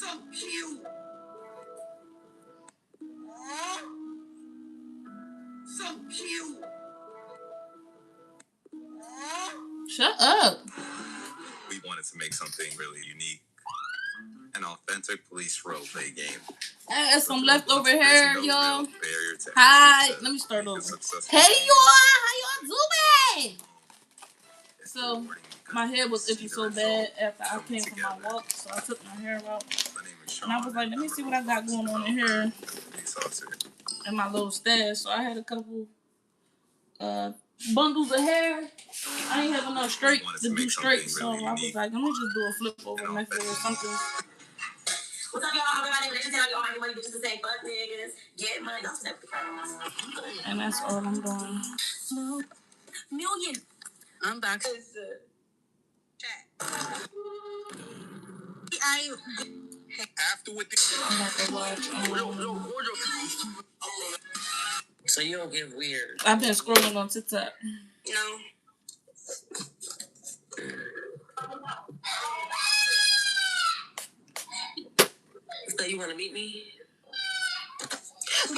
So cute. So cute. Shut up. We wanted to make something really unique. An authentic police role-play game. I got some leftover hair, y'all. Hi. Let me start over. Hey, y'all. How y'all doing? So, my hair was itching so bad after I came from my walk, so I took my hair out. And I was like, let me see what I got going on in here in my little stash. So I had a couple bundles of hair. I ain't have enough straight to do straight, so I was like, let me just do a flip over method or something. What's up, y'all? Everybody, let me tell you all my money bitches to say fuck niggas, get money, don't step the And that's all I'm doing. Million. I'm back. After what I'm about to watch. So you don't get weird. I've been scrolling on TikTok. No. So you want to meet me? Bro!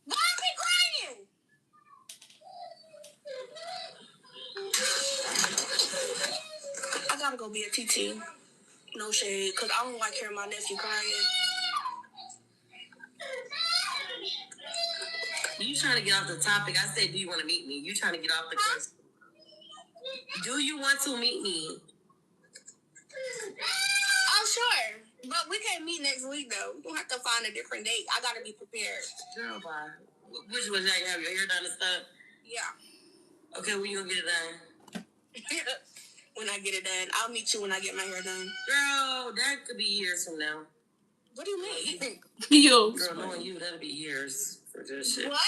Why are we crying? I gotta go be a TT. No shade, because I don't like hearing my nephew crying. You trying to get off the topic. I said, do you want to meet me? You trying to get off the question. Do you want to meet me? Oh, sure. But we can't meet next week, though. We'll have to find a different date. I got to be prepared. Girl, bye. Which one? You have your hair done and stuff? Yeah. Okay, when you going to get it done? When I get it done. I'll meet you when I get my hair done. Girl, that could be years from now. What do you mean? Yo. Girl, knowing you, that'll be years for this shit. What?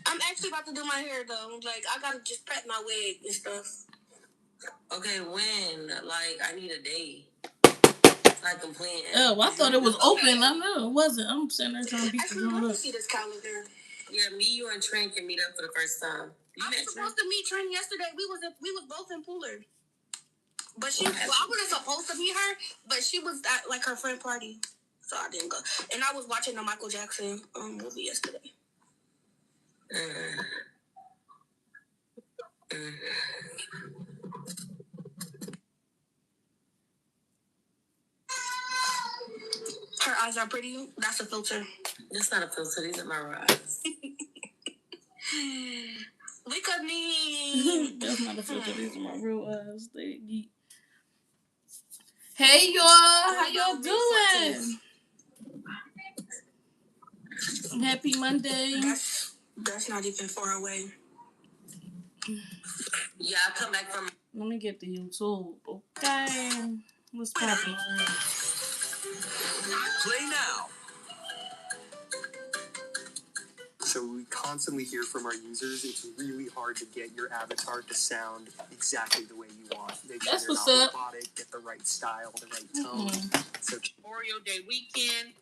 I'm actually about to do my hair, though. Like, I got to just prep my wig and stuff. Okay, when? Like, I need a day. Like, I'm playing. Oh, I thought it was open. I know it wasn't. I'm sitting there trying to beat the drum up. Let me see this calendar. Yeah, me, you, and Trent can meet up for the first time. I was supposed to meet Trent yesterday. We was both in Pooler. But I wasn't supposed to meet her, but she was at, like, her friend party. So I didn't go. And I was watching the Michael Jackson movie yesterday. Her eyes are pretty. That's a filter. That's not a filter. These are my eyes. We could meet. That's not a filter. These are my real eyes. They geek. Hey, y'all. How y'all doing? Happy Monday. That's not even far away. Yeah, I come back from... Let me get the YouTube. Okay. What's popping? Play now. So we constantly hear from our users, it's really hard to get your avatar to sound exactly the way you want. Make sure they're not robotic, get the right style, the right tone. So Memorial Day weekend,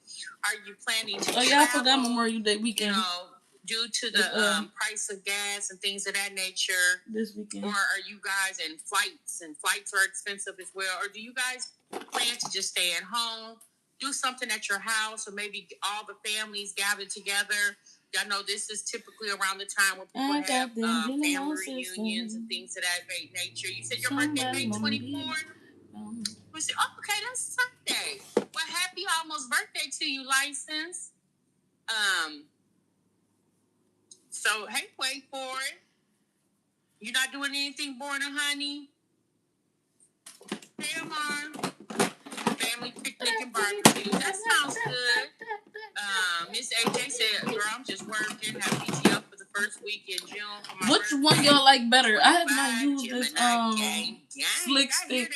are you planning to travel? I forgot Memorial Day weekend. You know, due to the price of gas and things of that nature. This weekend. Or are you guys in flights? And flights are expensive as well. Or do you guys plan to just stay at home, do something at your house, or maybe all the families gather together? I know this is typically around the time when people have family reunions and things of that nature. You said your birthday May 24th? We said, oh, okay, that's Sunday. Well, happy almost birthday to you, License. So, hey, wait for it. You're not doing anything, Born and Honey? Hey, Amar. Family picnic and barbecue. That sounds good. Miss AJ said, girl, I'm just working. Have PTO for the first week in June. Which one y'all like better? I have not used this slick stick.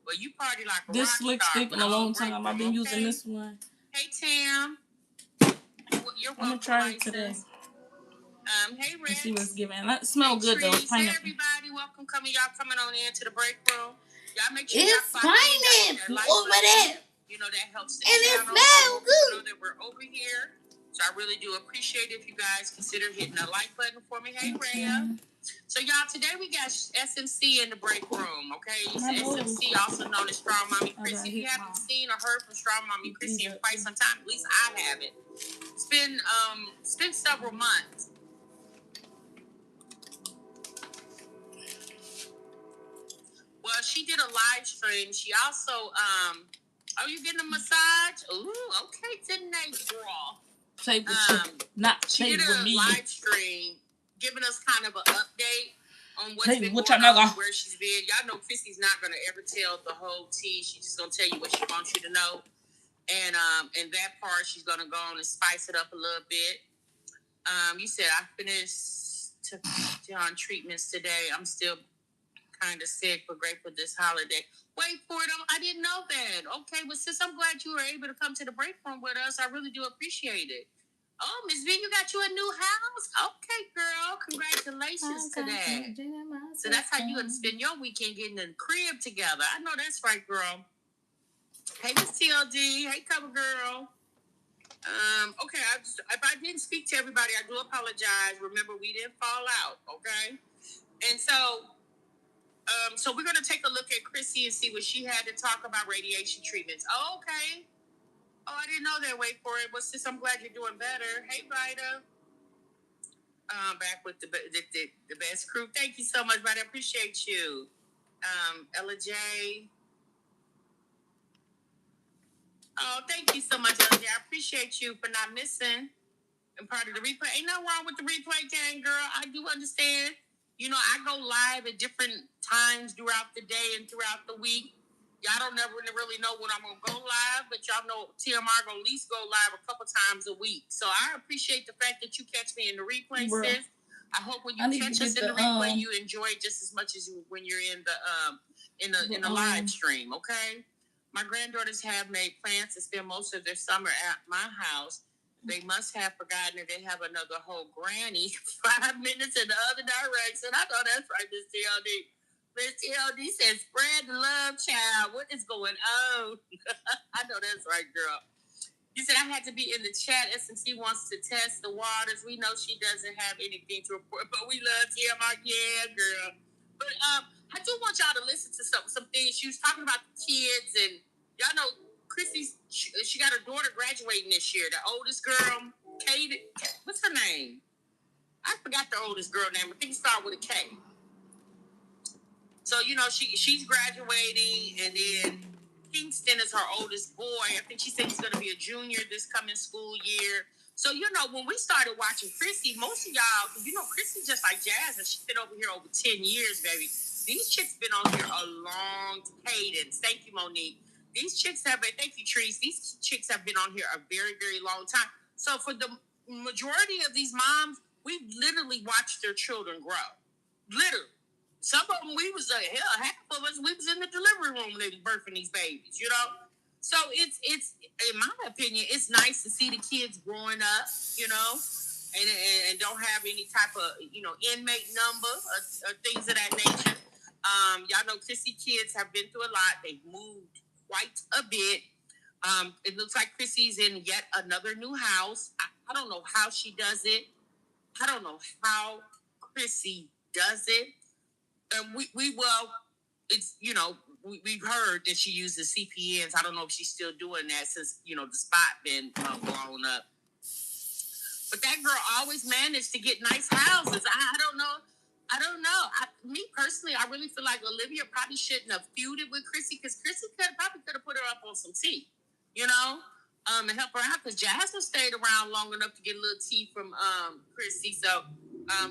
Well, you party like a this slick stick in a long time. I've been using this one. Hey, Tam. You're welcome. I'm gonna try it today. Hey, Rick. Let's see what's giving. That smells good though. It's pineapple. Hey, everybody, welcome. Y'all coming on in to the break room. Y'all make sure it's pineapple over there. You know that helps the and channel. It smells good. You know that we're over here. So I really do appreciate it if you guys consider hitting the like button for me. Hey, Rhea. So, y'all, today we got SMC in the break room, okay? SMC, also known as Strong Mommy Chrissy. If you haven't seen or heard from Strong Mommy Chrissy in quite some time, at least I haven't. It's been several months. Well, she did a live stream. She also, are you getting a massage? Ooh, okay, tonight, girl. She did a live stream giving us kind of an update on what's been going on, where she's been. Y'all know Chrissy's not going to ever tell the whole tea. She's just going to tell you what she wants you to know. And that part, she's going to go on and spice it up a little bit. You said, I finished on treatments today. I'm still kind of sick, but grateful this holiday. Wait for it. I didn't know that. Okay, well, sis, I'm glad you were able to come to the break room with us. I really do appreciate it. Oh, Miss V, you got you a new house? Okay, girl. Congratulations to that. So that's how you gonna spend your weekend getting in the crib together. I know that's right, girl. Hey, Miss TLD. Hey, cover girl. Okay, if I didn't speak to everybody, I do apologize. Remember, we didn't fall out, okay? And so we're gonna take a look at Chrissy and see what she had to talk about radiation treatments. Oh, okay. Oh, I didn't know that. Wait for it. Well, sis, I'm glad you're doing better. Hey, Vida. Back with the best crew. Thank you so much, Vida. I appreciate you. Ella J. Oh, thank you so much, Ella J. I appreciate you for not missing and part of the replay. Ain't nothing wrong with the replay, gang, girl. I do understand. You know, I go live at different times throughout the day and throughout the week. Y'all don't never really know when I'm going to go live, but y'all know TMR going to at least go live a couple times a week. So I appreciate the fact that you catch me in the replay, sis. I hope when you catch us in the replay, you enjoy it just as much as when you're in the live stream, okay? My granddaughters have made plans to spend most of their summer at my house. They must have forgotten that they have another whole granny 5 minutes in the other direction. I know that's right, Miss TLD. Miss TLD says, spread the love, child. What is going on? I know that's right, girl. You said I had to be in the chat. SMC wants to test the waters. We know she doesn't have anything to report, but we love TMR. Yeah, girl. But I do want y'all to listen to some things. She was talking about the kids, and y'all know Chrissy's, she got her daughter graduating this year. The oldest girl, Kate, what's her name? I forgot the oldest girl name. I think it started with a K. So, you know, she's graduating, and then Kingston is her oldest boy. I think she said he's going to be a junior this coming school year. So, you know, when we started watching Chrissy, most of y'all, because, you know, Chrissy's just like Jazz, and she's been over here over 10 years, baby. These chicks been on here a long cadence. Thank you, Monique. These chicks have been, thank you, Trees. These chicks have been on here a very, very long time. So for the majority of these moms, we've literally watched their children grow. Literally. Some of them, half of us, we was in the delivery room when they was birthing these babies, you know? So it's in my opinion, it's nice to see the kids growing up, you know, and don't have any type of, you know, inmate number or things of that nature. Y'all know Chrissy kids have been through a lot. They've moved quite a bit. It looks like Chrissy's in yet another new house. I don't know how she does it. I don't know how Chrissy does it. It's, you know, we've heard that she uses CPNs. I don't know if she's still doing that since, you know, the spot been blown up. But that girl always managed to get nice houses. I don't know. Me personally, I really feel like Olivia probably shouldn't have feuded with Chrissy, because Chrissy probably could have put her up on some tea, you know, and help her out, because Jasmine stayed around long enough to get a little tea from Chrissy. So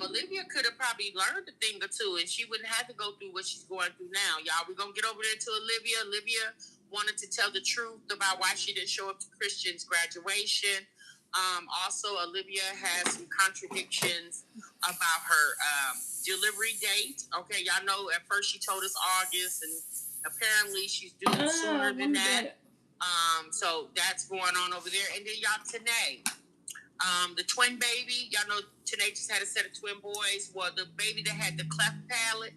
Olivia could have probably learned a thing or two, and she wouldn't have to go through what she's going through now. Y'all, we're going to get over there to Olivia. Olivia wanted to tell the truth about why she didn't show up to Christian's graduation. Also, Olivia has some contradictions about her delivery date. Okay, y'all know at first she told us August, and apparently she's due sooner than that. So that's going on over there. And then y'all, Tanae. The twin baby, y'all know Tanae just had a set of twin boys. Well, the baby that had the cleft palate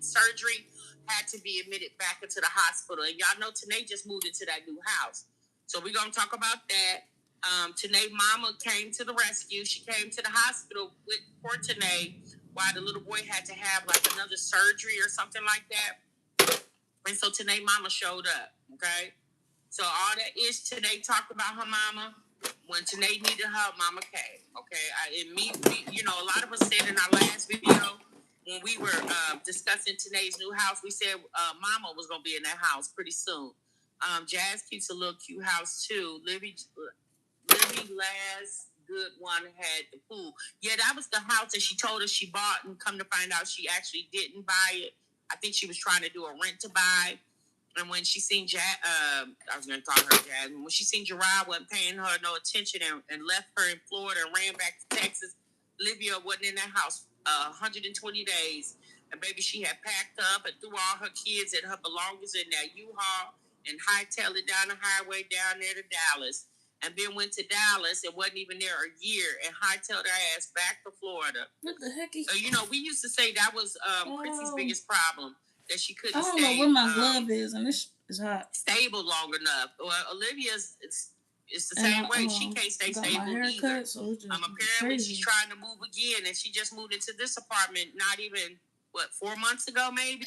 surgery had to be admitted back into the hospital. And y'all know Tanae just moved into that new house. So we're going to talk about that. Tanae's mama came to the rescue. She came to the hospital for Tanae while the little boy had to have like another surgery or something like that. And so Tanae's mama showed up. Okay. So all that is Tanae talked about her mama. When Tanae needed her, mama came. Okay. A lot of us said in our last video when we were discussing Tanae's new house, we said mama was gonna be in that house pretty soon. Jazz keeps a little cute house too. Libby last good one had the pool. Yeah, that was the house that she told us she bought, and come to find out she actually didn't buy it. I think she was trying to do a rent to buy. And when she seen I was going to call her Jazz. When she seen Gerard wasn't paying her no attention and left her in Florida and ran back to Texas, Livia wasn't in that house 120 days. And baby, she had packed up and threw all her kids and her belongings in that U-Haul and hightailed it down the highway down there to Dallas. And then went to Dallas and wasn't even there a year and hightailed her ass back to Florida. What the heck is... we used to say that was Chrissy's biggest problem. That she couldn't I don't know where my glove is, and it's hot. Stable long enough. Well, Olivia's it's the same way. She can't stay stable either. So apparently she's trying to move again, and she just moved into this apartment not even 4 months ago, maybe.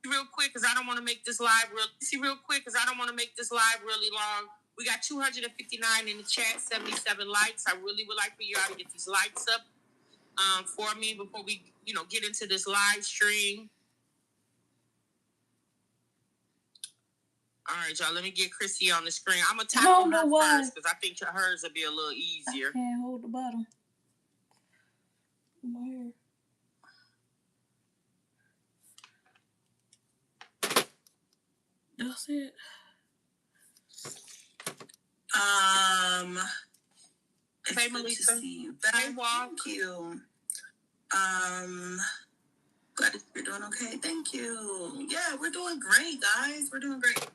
Real quick, because I don't want to make this live really long. We got 259 in the chat, 77 likes. I really would like for you all to get these likes up for me before we, get into this live stream. All right, y'all. Let me get Chrissy on the screen. I'm gonna tap on her first because I think hers will be a little easier. I can't hold the bottom. My hair. That's it. Hey, Melissa. Hey, Walk. Thank you. Glad you're doing okay. Thank you. Yeah, we're doing great, guys. We're doing great.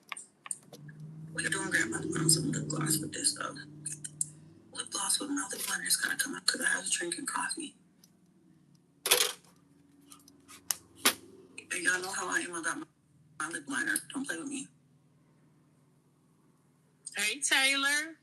We're doing great. I'm about to put on some lip gloss with this, though. Lip gloss with my lip liner is going to come out because I was drinking coffee. And y'all know how I am about my lip liner. Don't play with me. Hey, Taylor.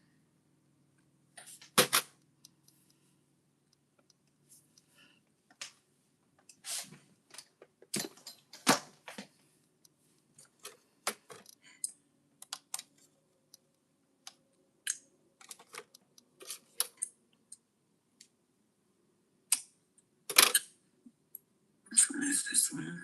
Which one is this one?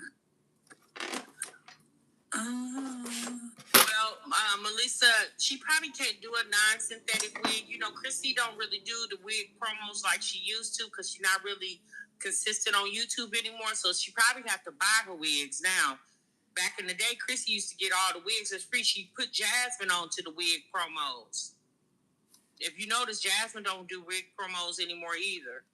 Melissa, she probably can't do a non-synthetic wig. Chrissy don't really do the wig promos like she used to because she's not really consistent on YouTube anymore. So she probably have to buy her wigs now. Back in the day, Chrissy used to get all the wigs as free. She put Jasmine onto the wig promos. If you notice, Jasmine don't do wig promos anymore either.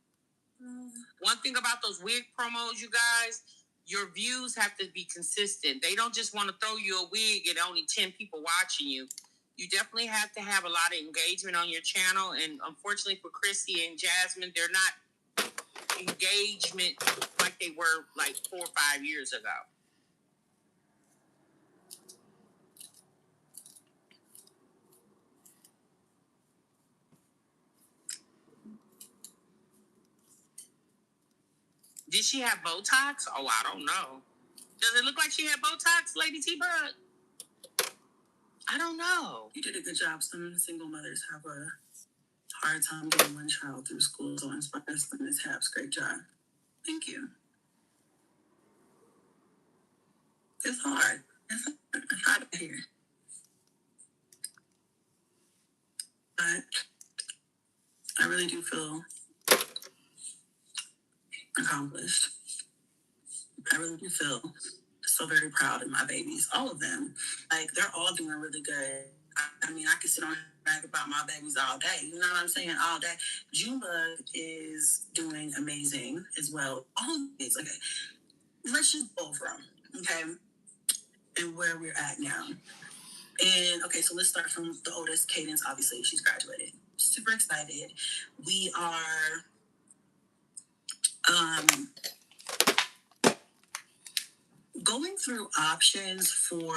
One thing about those wig promos, you guys, your views have to be consistent. They don't just want to throw you a wig and only 10 people watching you. You definitely have to have a lot of engagement on your channel. And unfortunately for Chrissy and Jasmine, they're not engagement like they were like 4 or 5 years ago. Did she have Botox? Oh, I don't know. Does it look like she had Botox, Lady T-Bud? I don't know. You did a good job. Some single mothers have a hard time getting one child through school, so inspires them as Habs. Great job. Thank you. It's hard. It's hard here. But I really do feel accomplished. I really do feel so very proud of my babies, all of them. Like, they're all doing really good. I mean, I could sit on and brag about my babies all day. You know what I'm saying? All day. Junebug is doing amazing as well. All of these. Okay. Let's just go over them, okay? And where we're at now. And, okay, so let's start from the oldest, Cadence. Obviously, she's graduated. Super excited. We are Going through options for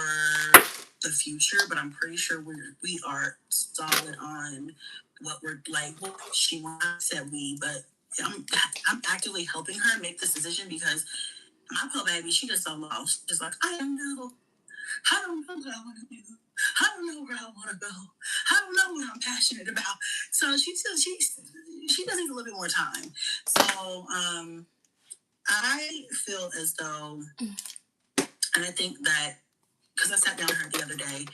the future, but I'm pretty sure we are solid on what we're like. What she said but I'm actively helping her make this decision because my poor baby, she just so lost. She's like, I don't know what I want to do. I don't know where I want to go. I don't know what I'm passionate about. So she does need a little bit more time. So I feel as though, and I think that because I sat down with her the other day,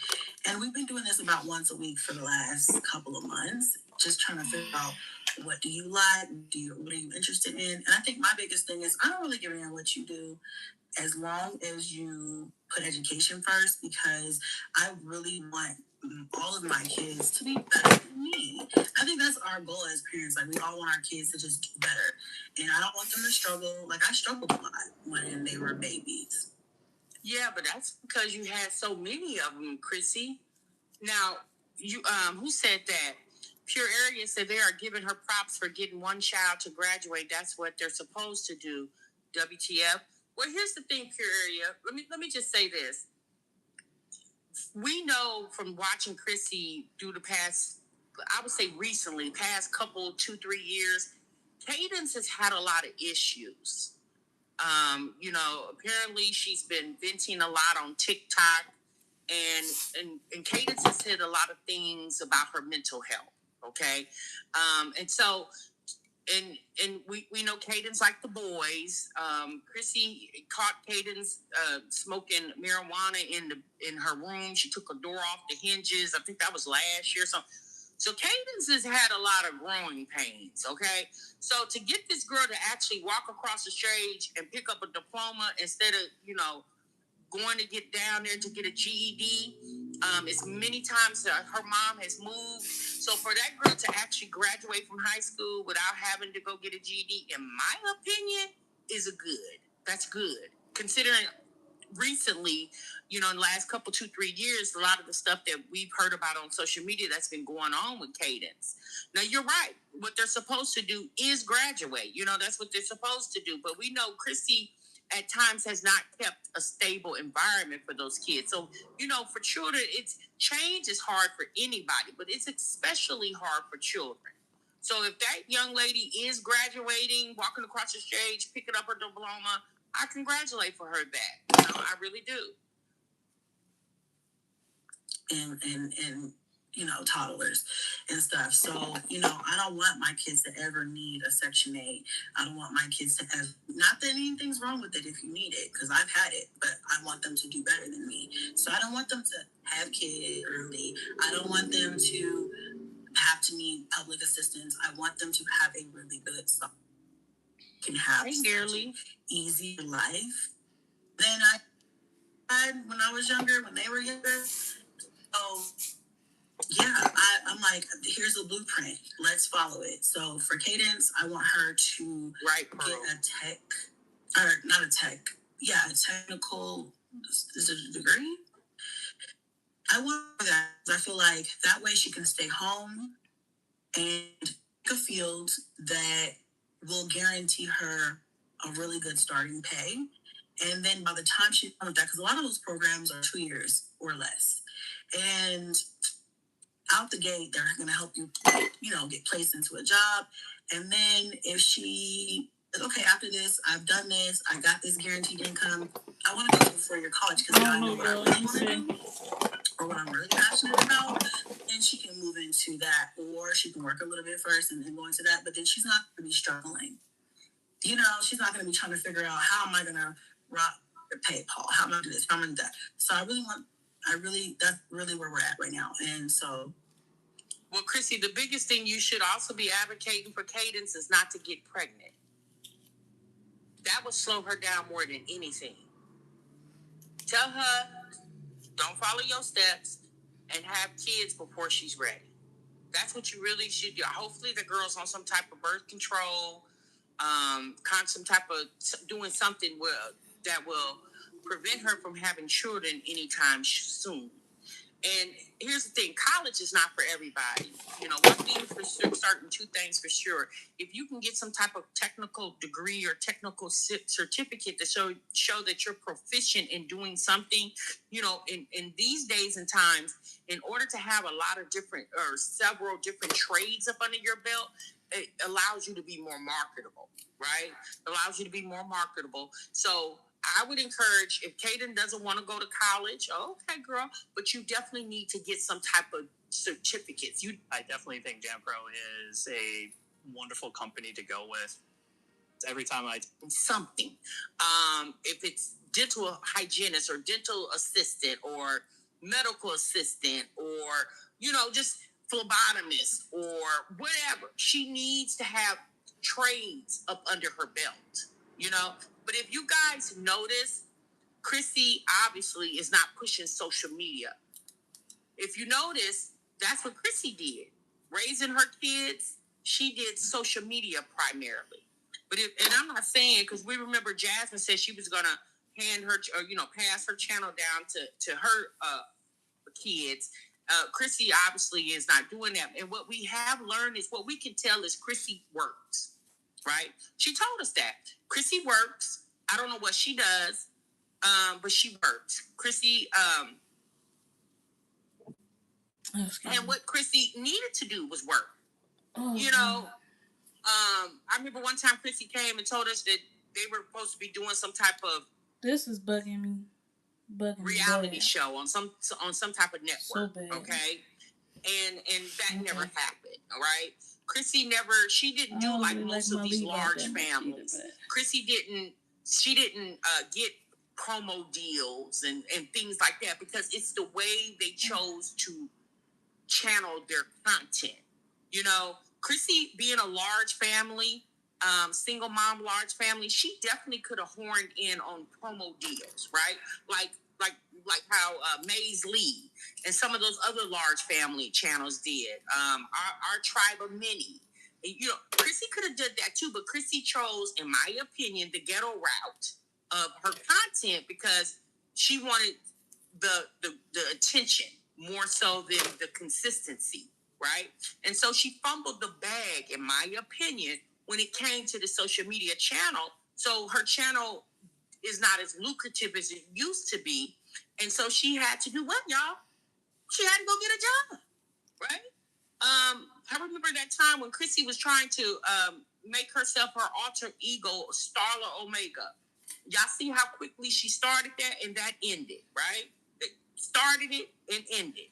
and we've been doing this about once a week for the last couple of months, just trying to figure out what do you like, what are you interested in, and I think my biggest thing is I don't really give a damn what you do, as long as you put education first, because I really want all of my kids to be better than me. I think that's our goal as parents. Like, we all want our kids to just do better, and I don't want them to struggle. Like, I struggled a lot when they were babies. Yeah, but that's because you had so many of them, Chrissy. Now, you who said that? Pure Area said they are giving her props for getting one child to graduate. That's what they're supposed to do. WTF? Well, here's the thing, Pure Area. Let me just say this. We know from watching Chrissy do the past, I would say recently, past couple, 2-3 years, Cadence has had a lot of issues. Apparently she's been venting a lot on TikTok, and Cadence has said a lot of things about her mental health. Okay, and so we know Cadence like the boys. Chrissy caught Cadence smoking marijuana in her room. She took her door off the hinges. I think that was last year. So Cadence has had a lot of growing pains, okay? So to get this girl to actually walk across the stage and pick up a diploma instead of, going to get down there to get a GED, as many times her mom has moved. So for that girl to actually graduate from high school without having to go get a GED, in my opinion, that's good. Considering recently, in the last couple 2-3 years, a lot of the stuff that we've heard about on social media that's been going on with Cadence. Now, you're right. What they're supposed to do is graduate. That's what they're supposed to do. But we know Chrissy at times has not kept a stable environment for those kids. So, for children, change is hard for anybody, but it's especially hard for children. So if that young lady is graduating, walking across the stage, picking up her diploma, I congratulate for her that. I really do. And toddlers and stuff. So, I don't want my kids to ever need a Section 8. I don't want my kids to ever, not that anything's wrong with it if you need it, because I've had it, but I want them to do better than me. So I don't want them to have kids early. I don't want them to have to need public assistance. I want them to have a really good stuff. Can have an easy life than I had when I was younger, when they were younger. Yeah, I'm like, here's a blueprint. Let's follow it. So for Cadence, I want her to get a tech, or not a tech, a technical, is it a degree? I want that. I feel like that way she can stay home and pick a field that will guarantee her a really good starting pay. And then by the time she's done with that, because a lot of those programs are 2 years or less. And out the gate, they're going to help you, get placed into a job. And then if she, okay, after this, I've done this, I got this guaranteed income, I want to go to a 4-year college because now I know what I really want to do or what I'm really passionate about. And she can move into that, or she can work a little bit first and then go into that. But then she's not going to be struggling. She's not going to be trying to figure out how am I going to rock the PayPal? How am I going to do this? How am I going to do that? So that's really where we're at right now. And so, well, Chrissy, the biggest thing you should also be advocating for Cadence is not to get pregnant. That would slow her down more than anything. Tell her, don't follow your steps and have kids before she's ready. That's what you really should do. Hopefully the girl's on some type of birth control, some type of doing something that will prevent her from having children anytime soon. And here's the thing, college is not for everybody. You know, one thing for certain, two things for sure. If you can get some type of technical degree or technical certificate to show that you're proficient in doing something, you know, in these days and times, in order to have a lot of different or several different trades up under your belt, it allows you to be more marketable, right? It allows you to be more marketable. So I would encourage, if Kaden doesn't want to go to college, okay, girl, but you definitely need to get some type of certificates. I definitely think DanPro is a wonderful company to go with. Every time something, if it's dental hygienist or dental assistant or medical assistant or, you know, just phlebotomist or whatever, she needs to have trades up under her belt, you know. But if you guys notice, Chrissy obviously is not pushing social media. If you notice, that's what Chrissy did. Raising her kids, she did social media primarily. But and I'm not saying, because we remember Jasmine said she was gonna hand her, or you know, pass her channel down to her kids. Chrissy obviously is not doing that. And what we have learned is, what we can tell is Chrissy works, right? She told us that Chrissy works. I don't know what she does, but she works. Chrissy, and what Chrissy needed to do was work. You know, I remember one time Chrissy came and told us that they were supposed to be doing some type of bugging me. Reality show on some type of network. So okay, and that never happened. All right, Chrissy she didn't do like most of these large families. Chrissy didn't get promo deals and things like that, because it's the way they chose to channel their content. You know, Chrissy being a large family, single mom, large family, she definitely could have horned in on promo deals, right? Like how Maze Lee and some of those other large family channels did. Our Tribe of Many. You know, Chrissy could have did that too, but Chrissy chose, in my opinion, the ghetto route of her content, because she wanted the attention more so than the consistency, right? And so she fumbled the bag, in my opinion, when it came to the social media channel. So her channel is not as lucrative as it used to be. And so she had to do what, y'all? She had to go get a job, right? I remember that time when Chrissy was trying to make herself her alter ego, Starla Omega. Y'all see how quickly she started that, and that ended, right? They started it and ended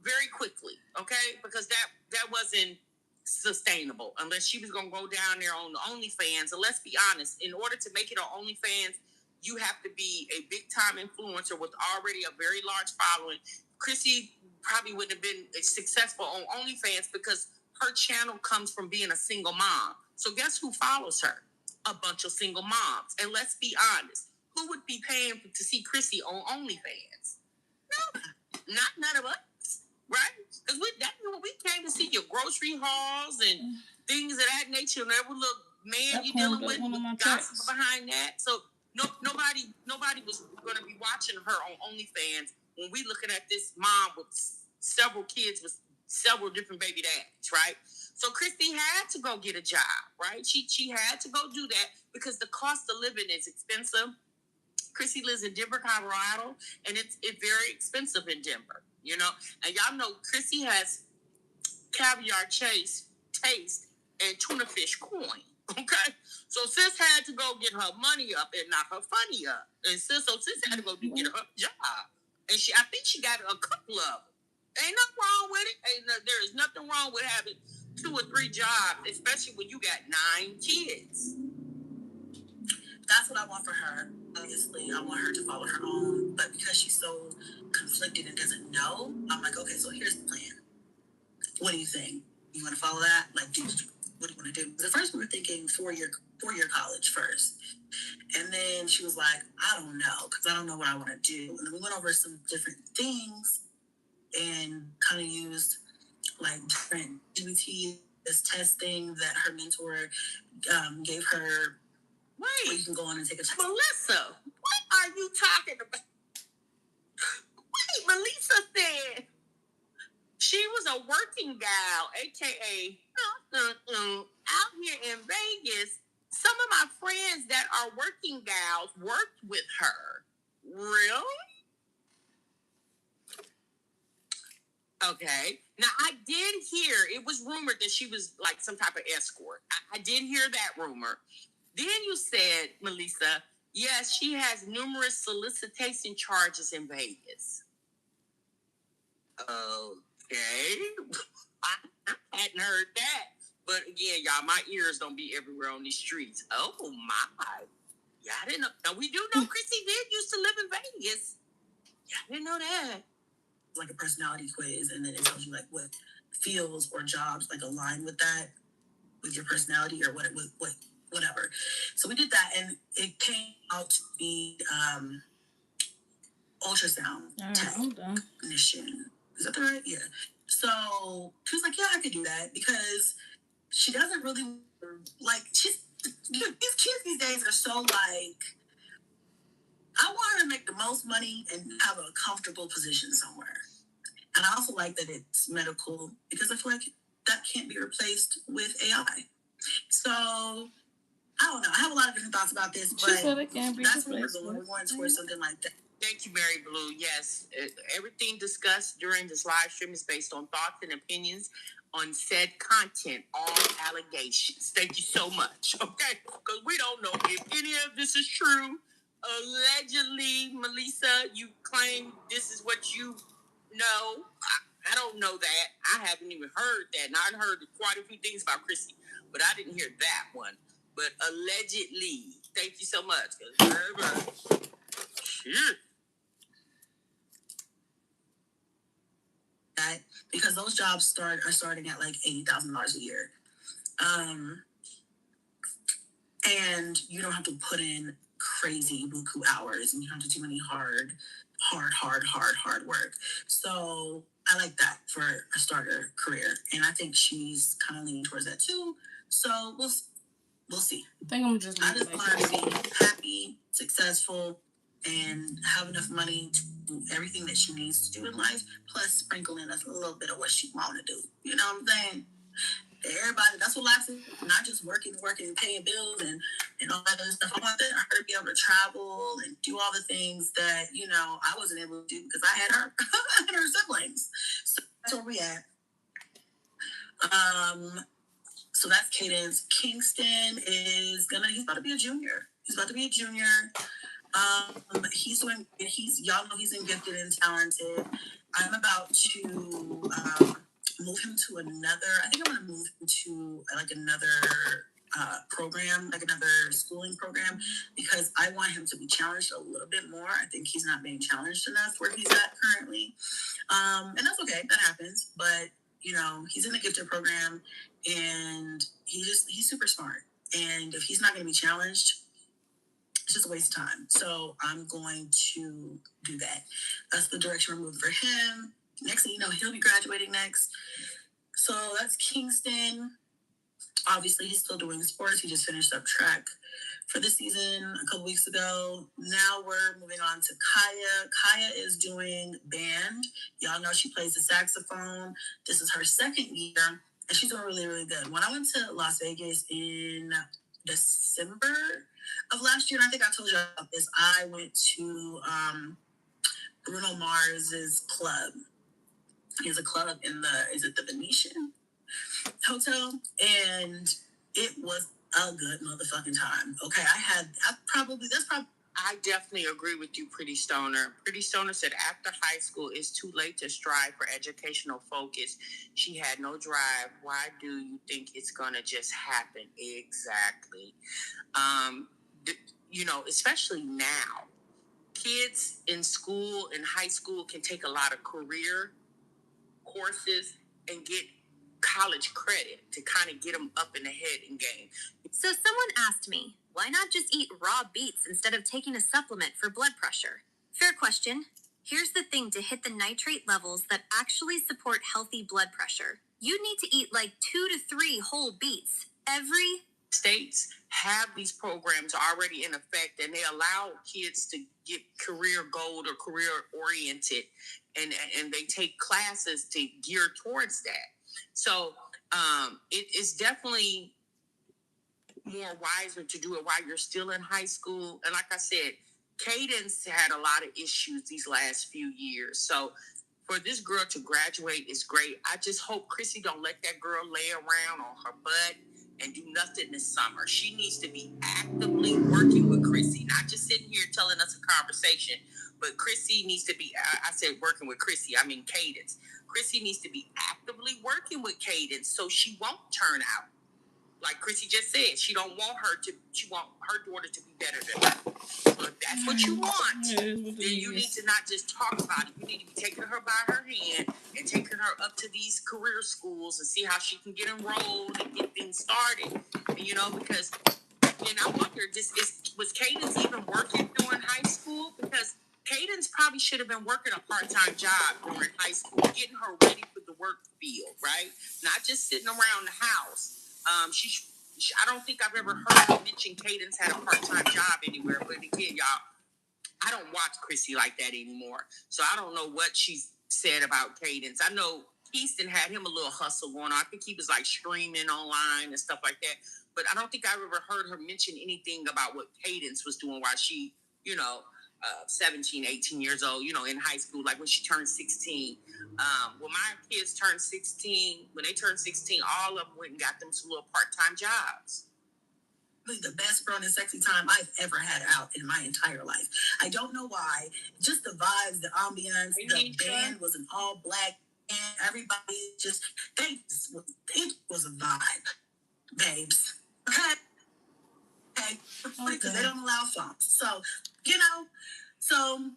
very quickly, okay? Because that wasn't sustainable unless she was going to go down there on the OnlyFans. And let's be honest, in order to make it on OnlyFans, you have to be a big-time influencer with already a very large following. Chrissy probably wouldn't have been successful on OnlyFans because her channel comes from being a single mom. So guess who follows her? A bunch of single moms. And let's be honest, who would be paying to see Chrissy on OnlyFans? No, not none of us, right? Because that's when we came to see your grocery hauls and things of that nature, and every little man you're dealing with gossip behind that. So nobody was going to be watching her on OnlyFans when we looking at this mom with several kids with several different baby dads, right? So Christy had to go get a job, right? She had to go do that because the cost of living is expensive. Chrissy lives in Denver, Colorado, and it's very expensive in Denver, you know? And y'all know Chrissy has caviar taste and tuna fish coin, okay? So sis had to go get her money up and not her funny up. And sis had to go get her job. And I think she got a couple of them. Ain't nothing wrong with it. There is nothing wrong with having 2 or 3 jobs, especially when you got 9 kids. That's what I want for her. Obviously, I want her to follow her own, but because she's so conflicted and doesn't know, I'm like, okay, so here's the plan. What do you think? You want to follow that? Like, what do you want to do? The first we were thinking 4-year college first. And then she was like, I don't know, because I don't know what I want to do. And then we went over some different things and kind of used like different GBT as testing that her mentor gave her. Wait, you can go on and take a test. Melissa, what are you talking about? Wait, Melissa said she was a working gal, a.k.a. out here in Vegas. Some of my friends that are working gals worked with her. Really? Okay. Now, I did hear, it was rumored that she was like some type of escort. I did hear that rumor. Then you said, Melissa, yes, she has numerous solicitation charges in Vegas. Okay. I hadn't heard that. But again, y'all, my ears don't be everywhere on these streets. Oh, my. Yeah, I didn't know. Now, we do know Chrissy did used to live in Vegas. Yeah, I didn't know that. Like a personality quiz, and then it tells you like what fields or jobs like align with that, with your personality or whatever. So we did that, and it came out to be ultrasound technician. Is that the right? Yeah. So she was like, yeah, I could do that, because she doesn't really like, these kids these days are so like, I want her to make the most money and have a comfortable position somewhere. And I also like that it's medical, because I feel like that can't be replaced with AI. So, I don't know. I have a lot of different thoughts about this, but that's where we're going. We're going towards something like that. Thank you, Mary Blue. Yes, everything discussed during this live stream is based on thoughts and opinions on said content, all allegations. Thank you so much. Okay, because we don't know if any of this is true. Allegedly, Melissa, you claim this is what you know. I don't know that. I haven't even heard that. And I've heard quite a few things about Chrissy, but I didn't hear that one. But allegedly, thank you so much. Sure. Because those jobs are starting at like $80,000 a year, and you don't have to put in crazy buku hours, and you don't have to do any hard work. So I like that for a starter career, and I think she's kind of leaning towards that too. So we'll see. I just want her to be happy, successful, and have enough money to do everything that she needs to do in life, plus sprinkle in a little bit of what she want to do. You know what I'm saying? Everybody, that's what life is. Not just working and paying bills and all that other stuff. I want her to be able to travel and do all the things that, I wasn't able to do because I had her and her siblings. So that's where we at. So that's Cadence. Kingston he's about to be a junior. Y'all know he's gifted and talented. I'm about to move him to I think I'm going to move him to another program, like another schooling program, because I want him to be challenged a little bit more. I think he's not being challenged enough where he's at currently. And that's okay. That happens. But, he's in the gifted program, and he's super smart. And if he's not going to be challenged, it's just a waste of time. So I'm going to do that. That's the direction we're moving for him. Next thing you know, he'll be graduating next. So that's Kingston. Obviously, he's still doing sports. He just finished up track for the season a couple weeks ago. Now we're moving on to Kaya. Kaya is doing band. Y'all know she plays the saxophone. This is her second year, and she's doing really, really good. When I went to Las Vegas in December of last year, and I think I told you about this, I went to Bruno Mars's club. He has a club in the Venetian Hotel, and it was a good motherfucking time. Okay, I definitely agree with you, Pretty Stoner. Pretty Stoner said after high school, it's too late to strive for educational focus. She had no drive. Why do you think it's gonna just happen? Exactly. Especially now, kids in school, in high school, can take a lot of career courses and get college credit to kind of get them up in the head and game. So someone asked me, why not just eat raw beets instead of taking a supplement for blood pressure? Fair question. Here's the thing to hit the nitrate levels that actually support healthy blood pressure. You need to eat like 2 to 3 whole beets every states have these programs already in effect, and they allow kids to get career gold or career oriented and they take classes to gear towards that. So it is definitely more wiser to do it while you're still in high school. And like I said, Cadence had a lot of issues these last few years. So for this girl to graduate is great. I just hope Chrissy don't let that girl lay around on her butt and do nothing this summer. She needs to be actively working with Chrissy, not just sitting here telling us a conversation, but Chrissy needs to be, I said working with Chrissy, I mean Cadence. Chrissy needs to be actively working with Cadence so she won't turn out. Like Chrissy just said, she want her daughter to be better than her. So if that's what you want, then you need to not just talk about it. You need to be taking her by her hand and taking her up to these career schools and see how she can get enrolled and get things started. Because I wonder, was Cadence even working during high school? Because Cadence probably should have been working a part-time job during high school, getting her ready for the work field, right? Not just sitting around the house. I don't think I've ever heard her mention Cadence had a part-time job anywhere. But again, y'all, I don't watch Chrissy like that anymore. So I don't know what she's said about Cadence. I know Keaston had him a little hustle going on. I think he was like streaming online and stuff like that. But I don't think I've ever heard her mention anything about what Cadence was doing while she, 17, 18 years old, in high school, like when she turned 16. When my kids turned 16, when they turned 16, all of them went and got them some little part-time jobs. The best fun and sexy time I've ever had out in my entire life. I don't know why. Just the vibes, the ambiance, the band was an all black and everybody just, it was a vibe, babes. Okay. Because they don't allow songs. So, so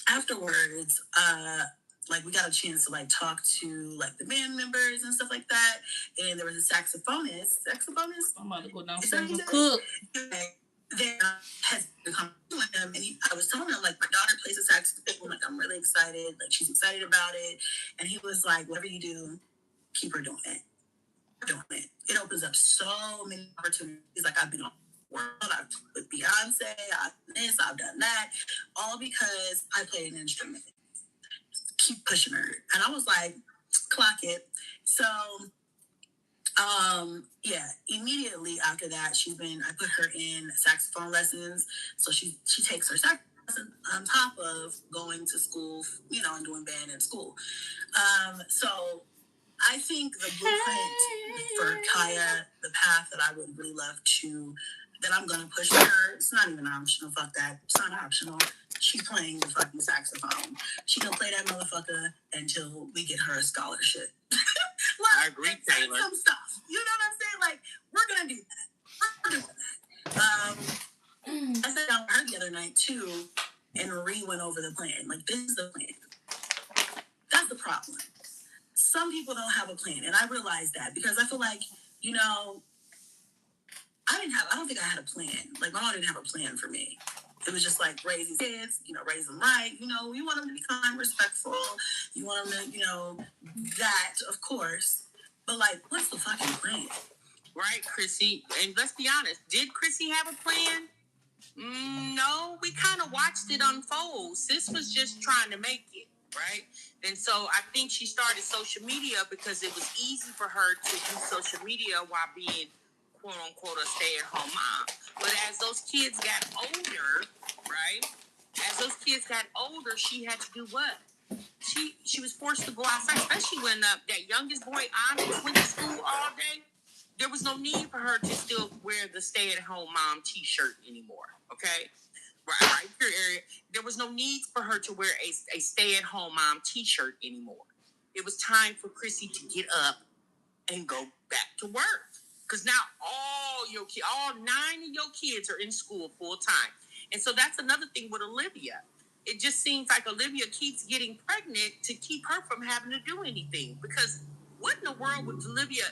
afterwards, we got a chance to talk to the band members and stuff like that. And there was a saxophonist. I'm about to go downstairs and cook. There has become with him, and I was telling him my daughter plays a saxophone. I'm really excited. She's excited about it. And he was like, whatever you do, keep her doing it. It opens up so many opportunities. I've been on world, I've with Beyonce, I've done this, I've done that, all because I played an instrument. Keep pushing her. And I was like, clock it. So immediately after that, I put her in saxophone lessons. So she takes her saxophone lesson on top of going to school, and doing band in school. So I think the blueprint for Kaya, the path that I would really love that I'm going to push for her, it's not even optional. Fuck that. It's not optional. She's playing the fucking saxophone. She gonna play that motherfucker until we get her a scholarship. I agree, Taylor. Some stuff. You know what I'm saying? We're gonna do that. I sat down with her the other night too, and Marie went over the plan. This is the plan. That's the problem. Some people don't have a plan, and I realized that because I feel I don't think I had a plan. My mom didn't have a plan for me. It was just raise these kids, raise them right. You want them to be kind, respectful. You want them to, that, of course. But what's the fucking plan? Right, Chrissy. And let's be honest, did Chrissy have a plan? No, we kind of watched it unfold. Sis was just trying to make it, right? And so I think she started social media because it was easy for her to do social media while being quote unquote a stay-at-home mom. But as those kids got older, right? She had to do what? She was forced to go outside, especially when that youngest boy Onyx went to school all day. There was no need for her to still wear the stay-at-home mom T-shirt anymore. Okay, right here area. There was no need for her to wear a stay-at-home mom T-shirt anymore. It was time for Chrissy to get up and go back to work. Because now all 9 of your kids are in school full time. And so that's another thing with Olivia. It just seems like Olivia keeps getting pregnant to keep her from having to do anything. Because what in the world would Olivia,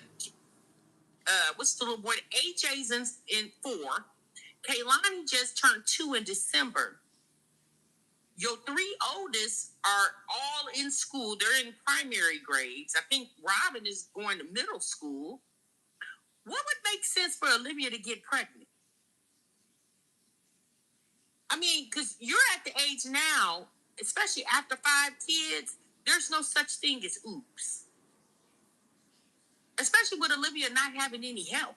what's the little boy? AJ's in 4. Kaylani just turned 2 in December. Your 3 oldest are all in school. They're in primary grades. I think Robin is going to middle school. What would make sense for Olivia to get pregnant? I mean, because you're at the age now, especially after 5 kids, there's no such thing as oops. Especially with Olivia not having any help.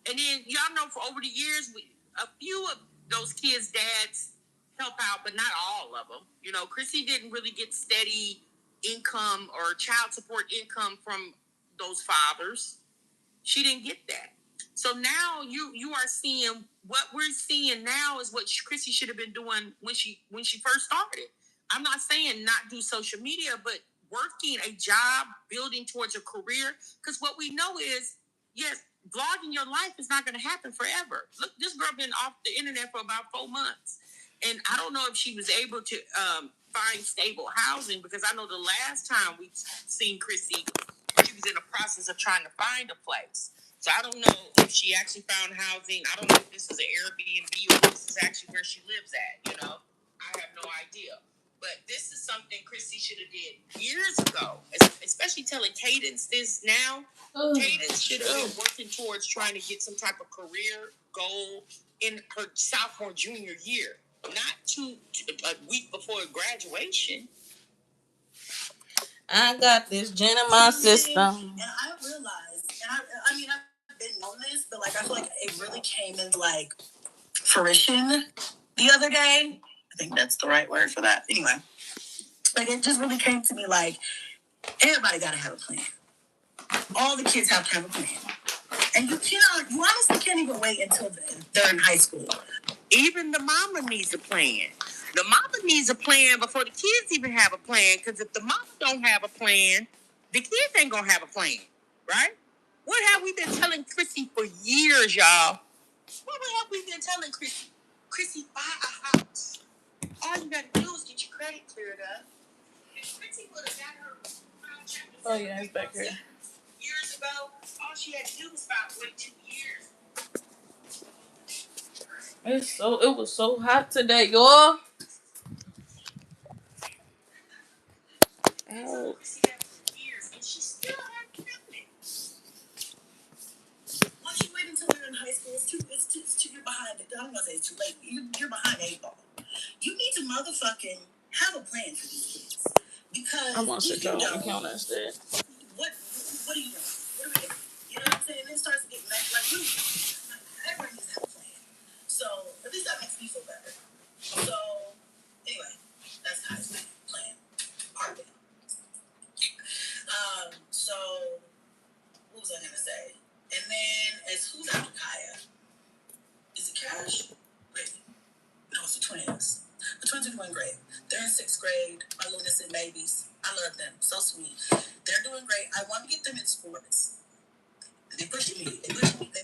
And then y'all know for over the years, a few of those kids' dads help out, but not all of them. You know, Chrissy didn't really get steady income or child support income from those fathers. She didn't get that. So now you are seeing what we're seeing now is what Chrissy should have been doing when she first started. I'm not saying not do social media, but working a job, building towards a career. Because what we know is, yes, vlogging your life is not going to happen forever. Look, this girl been off the internet for about 4 months, and I don't know if she was able to find stable housing, because I know the last time we seen Chrissy, she was in the process of trying to find a place. So I don't know if she actually found housing. I don't know if this is an Airbnb or this is actually where she lives at, you know. I have no idea. But this is something Chrissy should have did years ago, especially telling Cadence this now. Cadence should have been working towards trying to get some type of career goal in her sophomore, junior year, not a week before graduation. I got this gin in my system. And I realized, and I mean, I've been on this, but like, I feel like it really came into like fruition the other day. I think that's the right word for that. Anyway, like, it just really came to me like, everybody got to have a plan. All the kids have to have a plan. And you honestly can't even wait until they're in high school. Even the mama needs a plan. The mama needs a plan before the kids even have a plan. Because if the mama don't have a plan, the kids ain't gonna have a plan, right? What have we been telling Chrissy for years, y'all? What have we been telling Chrissy? Chrissy, buy a house. All you gotta do is get your credit cleared up. If Chrissy would have got her chapter, Oh yeah, it's back here. Years ago, all she had to do was about 2 years. It was so hot today, y'all. Oh. And she still hasn't done it. Once you wait until they're in high school, you're behind it. I'm gonna say it's too late. You're behind 8 ball. You need to motherfucking have a plan for these kids. Because I want to sit down and count instead. What are you doing? What are we doing? You know what I'm saying? It starts to get like everybody needs to have a plan. So at least that makes me feel better. So anyway, that's how it's plan. Part of it. So what was I gonna say? And then as who's after Kaya? Is it Cash? Wait, no, it's the twins. The twins are doing great. They're in 6th grade. My little innocent babies. I love them. So sweet. They're doing great. I want to get them in sports. They pushing me. They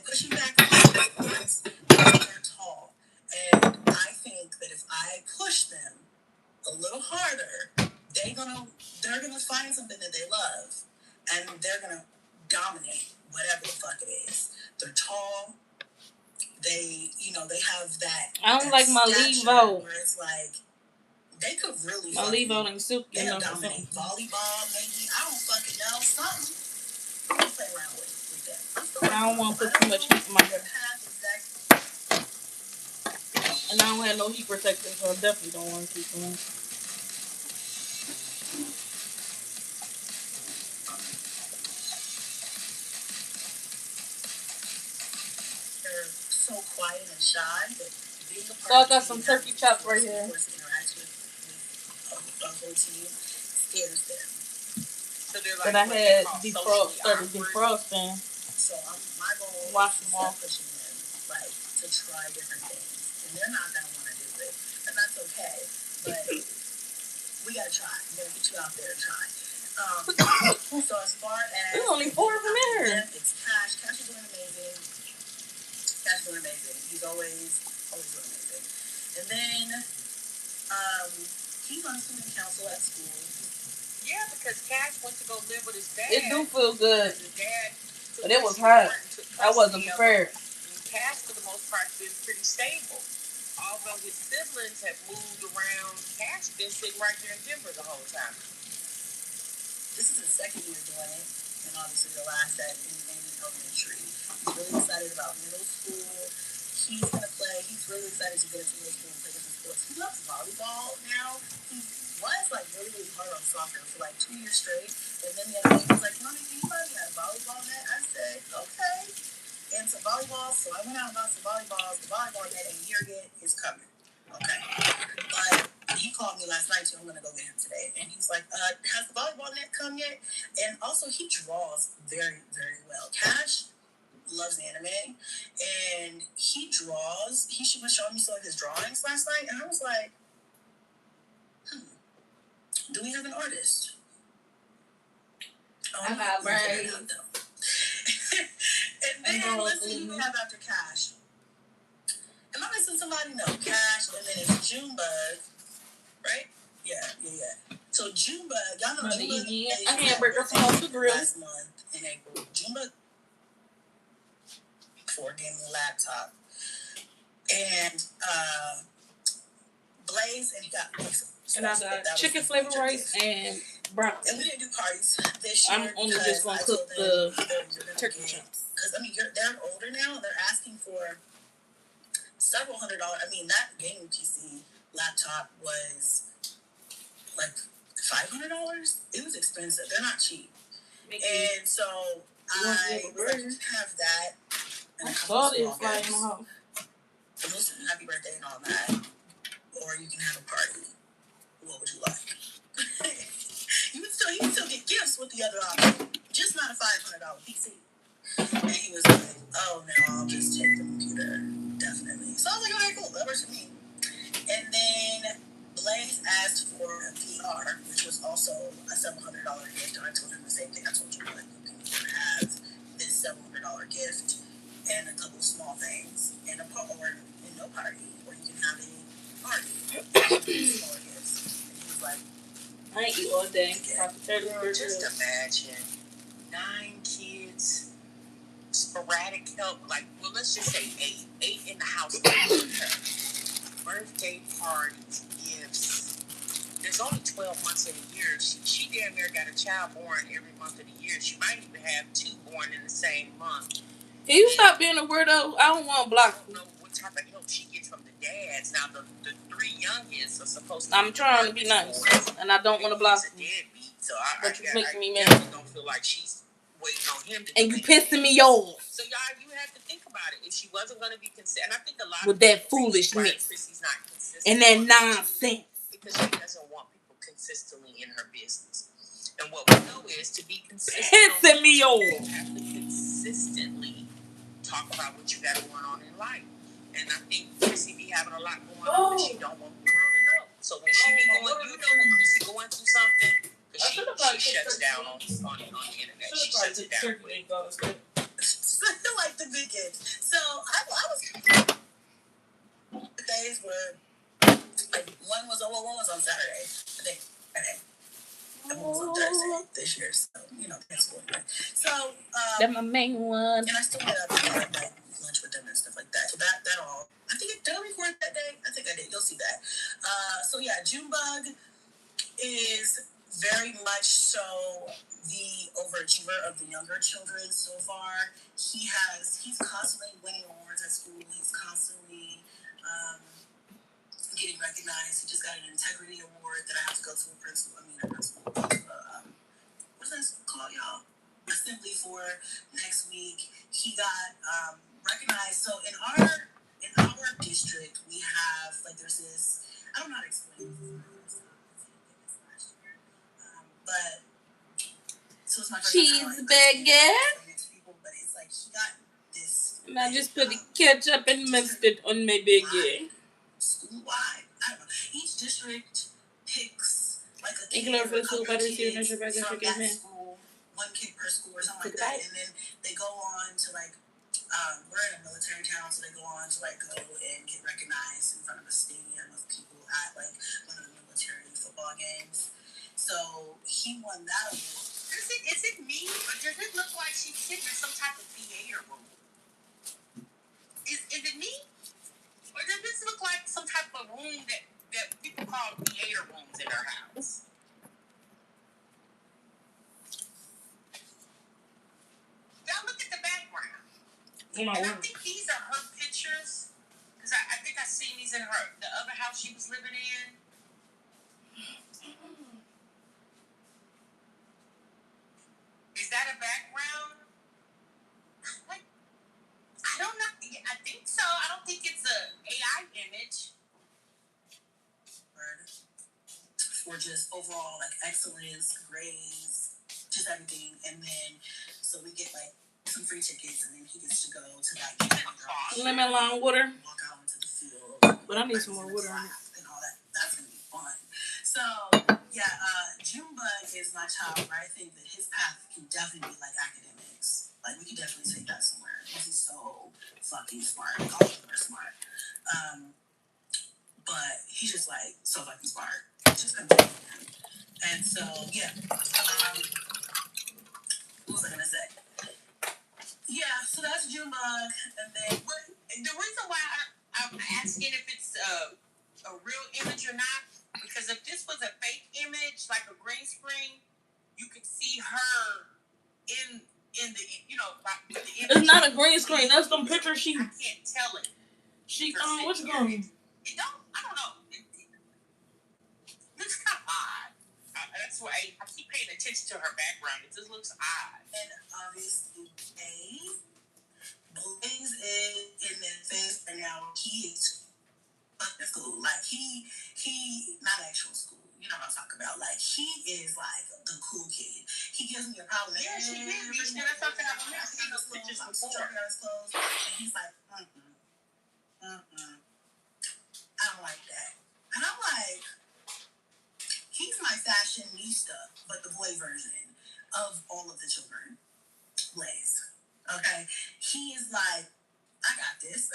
pushing back on sports because they're tall. And I think that if I push them a little harder, they're gonna find something that they love, and they're gonna dominate whatever the fuck it is. They're tall. They have that. I don't like my lead vote. Where it's like they could really. My lead vote ain't super enough. They'll dominate volleyball, maybe. I don't fucking know. Something. I'll play around with them. I don't want to put too much heat in my hair. And I don't have no heat protector, so I definitely don't want to keep them on. They're so quiet and shy, but being a part so I got some turkey chops right here. Scares them. So they're like, but I had started defrosting. So my goal wash is them off. pushing them, like, to try different things. And they're not going to want to do it. And that's okay. But we got to try. We got to get you out there and try. So as far as... There's only 4 of them in here. It's Cash. Cash is doing amazing. Cash is doing amazing. He's always doing amazing. And then he's on student council at school. Yeah, because Cash went to go live with his dad. It do feel good. Dad, but it was hot. I wasn't prepared. Cash, for the most part, has been pretty stable. Although his siblings have moved around, Cash has been sitting right here in Denver the whole time. This is his 2nd year doing it, and obviously the last at in elementary. He's really excited about middle school. he's gonna play. He's really excited to get into this and play different sports. He loves volleyball now. He was like really, really hard on soccer for like 2 years straight. And then the other day he was like, Mommy, can you buy me a volleyball net? I said, okay. And some volleyball. So I went out and bought some volleyballs. The volleyball net ain't here yet. It's coming. Okay. But he called me last night, so I'm gonna go get him today. And he's like, has the volleyball net come yet? And also he draws very, very well. Cash loves anime, and he draws. He was showing me some of his drawings last night, and I was like, do we have an artist? Oh, I got right. And then let's see who we have after Cash. Am I missing somebody? No, Cash, and then it's Junebug, right? Yeah. So Junebug, y'all know Junebug. A hamburger from off the grill. Last month in April, Junebug for getting a laptop, and Blaze, and he got and I got chicken flavor rice and broccoli. And we didn't do parties this year. I'm only just gonna cook the turkey chunks. Because I mean, they're older now. They're asking for several $100s. I mean, that gaming PC laptop was like $500. It was expensive. They're not cheap. And so I was like, have that. And I thought it was like happy birthday and all that. Or you can have a party. What would you like? you can still get gifts with the other option. Just not a $500 PC. And he was like, oh no, I'll just take the computer. Definitely. So I was like, all right, cool, that works for me. And then Blaze asked for a VR, which was also a $700 gift. And I told him the same thing I told you, like, you can either have this $700 gift and a couple of small things and no party, or you can have a party and smaller gifts. And he was like, I ain't eat all day. Just imagine 9 kids, sporadic help, like, well, let's just say 8 in the house with her. Birthday parties, gifts. There's only 12 months in a year. She damn near got a child born every month of the year. She might even have 2 born in the same month. Can you stop being a weirdo? I don't want to block you. I don't know what type of help she gets from the dads. Now, the 3 youngest are supposed to I'm trying to be nice, and I don't want to block you. So but you're making me mad. I don't feel like she's waiting on him to and you pissing me off. So, y'all, you have to think about it. If she wasn't going to be consistent, and I think a lot with of that foolishness not consistent and that nonsense. Because she doesn't want people consistently in her business. And what we know is to be consistent. Pissing me off. You have to consistently talk about what you got going on in life. And I think Chrissy be having a lot going on that she don't want the world to know. So when she be going, you know when Chrissy going through something, because she shuts down on the internet. She shuts it down. Like the weekend. So I was days where like one was on Saturday. I think Friday. And one was on Thursday this year. So that's cool. So that's my main one. And I still met up and had like lunch with them and stuff like that. So that all. I think did I record that day? I think I did. You'll see that. So yeah, Junebug is very much so the overachiever of the younger children so far. He's constantly winning awards at school. He's constantly getting recognized. He just got an integrity award that I have to go to a principal. What's that called, y'all? Assembly for next week. He got recognized. So in our district, we have like there's this. I don't know how to explain this. But so it's my first cheeseburger. But it's like he got this. And I just put the ketchup and mustard on my bagel. School-wide, I don't know. Each district picks like a kid for the school, from that school, 1 kid per school or something like that, and then they go on to like we're in a military town, so they go on to like go and get recognized in front of a stadium of people at like one of the military football games. So he won that award. Is it me, or does it look like she's sitting in some type of theater room? Is it me? Or does this look like some type of room that people call theater rooms in her house? Now look at the background. And I think these are her pictures she's in the other house she was living in. Is that a background? What? I don't know. I think so. I don't think it's a AI image. For just overall like excellence, grades, just everything, and then so we get like some free tickets, and then he gets to go to like lemon lime water. Walk out into the field, but I need some more water and all that. That's gonna be fun. So yeah, Junebug is my child, where I think that his path can definitely be like academics. Like we can definitely take that somewhere because he's so fucking smart. All of them are smart. But he's just like so fucking smart. Just couldn't take him. And so yeah. What was I gonna say? Yeah, so that's Junebug, and then the reason why I'm asking if it's a real image or not, because if this was a fake image, like a green screen, you could see her in the the image. It's not a green screen. That's some picture she. I can't tell it. What's it called? I don't know. It looks kind of odd. That's why I keep paying attention to her background. It just looks odd. And obviously, Blaze is in this phase right now. He is school. Like he not actual school. You know what I'm talking about. Like he is like the cool kid. He gives me a problem. Yeah, she did. That's something I've never seen those pictures before. And he's like, I don't like that. And I'm like, he's my fashionista, but the boy version of all of the children. Blaze. Okay? He is like, I got this.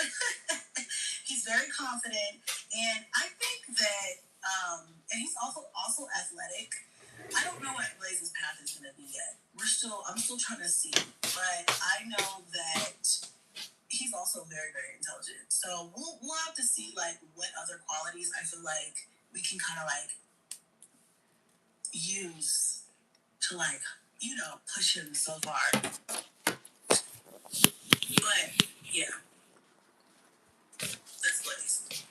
He's very confident, and I think that, and he's also athletic. I don't know what Blaze's path is going to be yet. I'm still trying to see, but I know that he's also very, very intelligent. So we'll have to see like what other qualities I feel like we can kind of like use to like push him so far. But yeah, that's Blaze.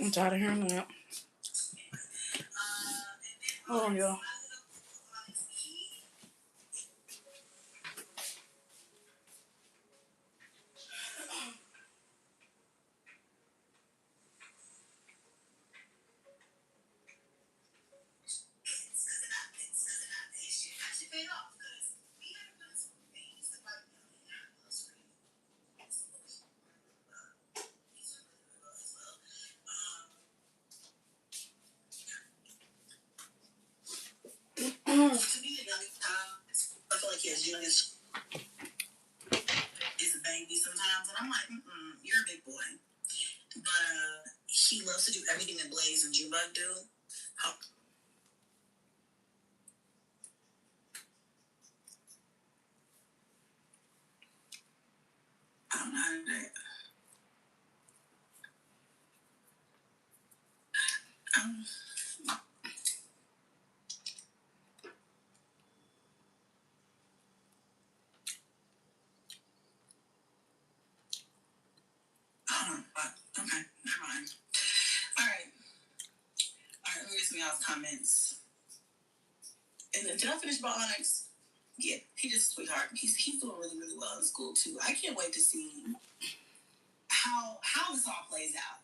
I'm tired of hearing that. Hold on, y'all. I feel like his youngest is a baby sometimes, and I'm like, you're a big boy. But he loves to do everything that Blaze and Junebug do. I don't know how to do that. Okay, never mind. All right, let me read some y'all's comments. And then, did I finish about Onyx? Yeah, he just a sweetheart. He's doing really, really well in school too. I can't wait to see how this all plays out.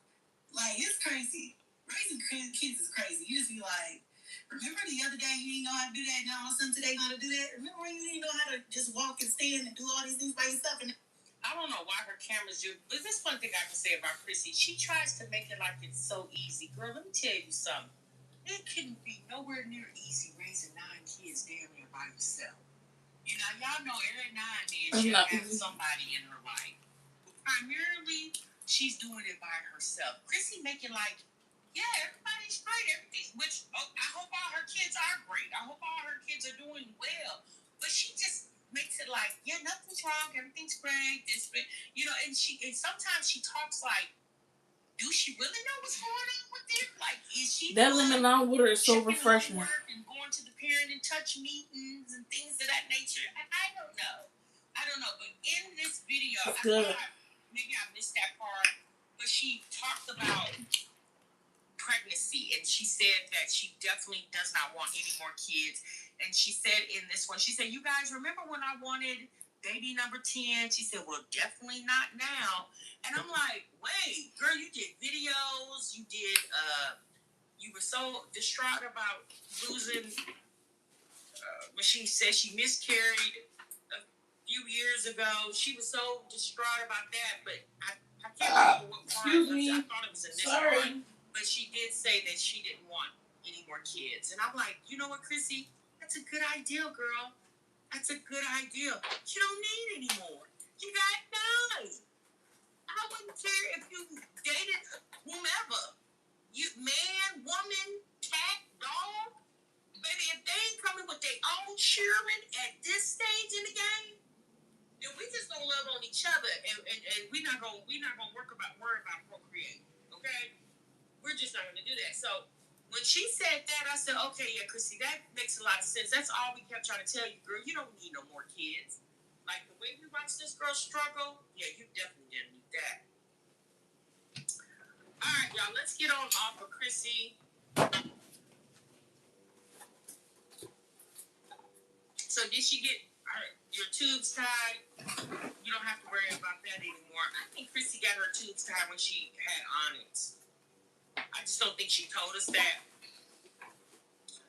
Like, it's crazy. Raising kids is crazy. You just be like, remember the other day you didn't know how to do that, and all of a sudden today you know how to do that? Remember when you didn't know how to just walk and stand and do all these things by yourself? And I don't know why her cameras do, but this one thing I can say about Chrissy, she tries to make it like it's so easy. Girl, let me tell you something. It couldn't be nowhere near easy raising 9 kids damn near by yourself. You know, y'all know every 9 man should have somebody in her life. But primarily, she's doing it by herself. Chrissy make it like, yeah, everybody's great, everything. Which I hope all her kids are great. I hope all her kids are doing well. But she just makes it like, yeah, nothing's wrong, everything's great. And sometimes she talks like, do she really know what's going on with them? Like, is she that lemon lime water is so refreshing? And going to the parent and touch meetings and things of that nature. I don't know. video. That's good. Maybe I missed that part, but she talked about pregnancy, and she said that she definitely does not want any more kids. And she said in this one, she said, "You guys remember when I wanted baby number 10? She said, "Well, definitely not now." And I'm like, "Wait, girl, you did videos, you did, you were so distraught about losing, when she said she miscarried a few years ago. She was so distraught about that, but I can't remember what part. Excuse me. I thought it was in this part. But she did say that she didn't want any more kids. And I'm like, you know what, Chrissy? That's a good idea, girl. That's a good idea. You don't need any more. You got 9. I wouldn't care if you dated whomever. You man, woman, cat, dog. Baby, if they ain't coming with their own children at this stage in the game, then we just gonna love on each other, and we're not gonna worry about procreating. Okay, we're just not gonna do that. So when she said that, I said, okay, yeah, Chrissy, that makes a lot of sense. That's all we kept trying to tell you, girl. You don't need no more kids. Like the way we watched this girl struggle, yeah, you definitely didn't need that. All right, y'all, let's get on off of Chrissy. So did she get your tubes tied? You don't have to worry about that anymore. I think Chrissy got her tubes tied when she had Onyx. I just don't think she told us that.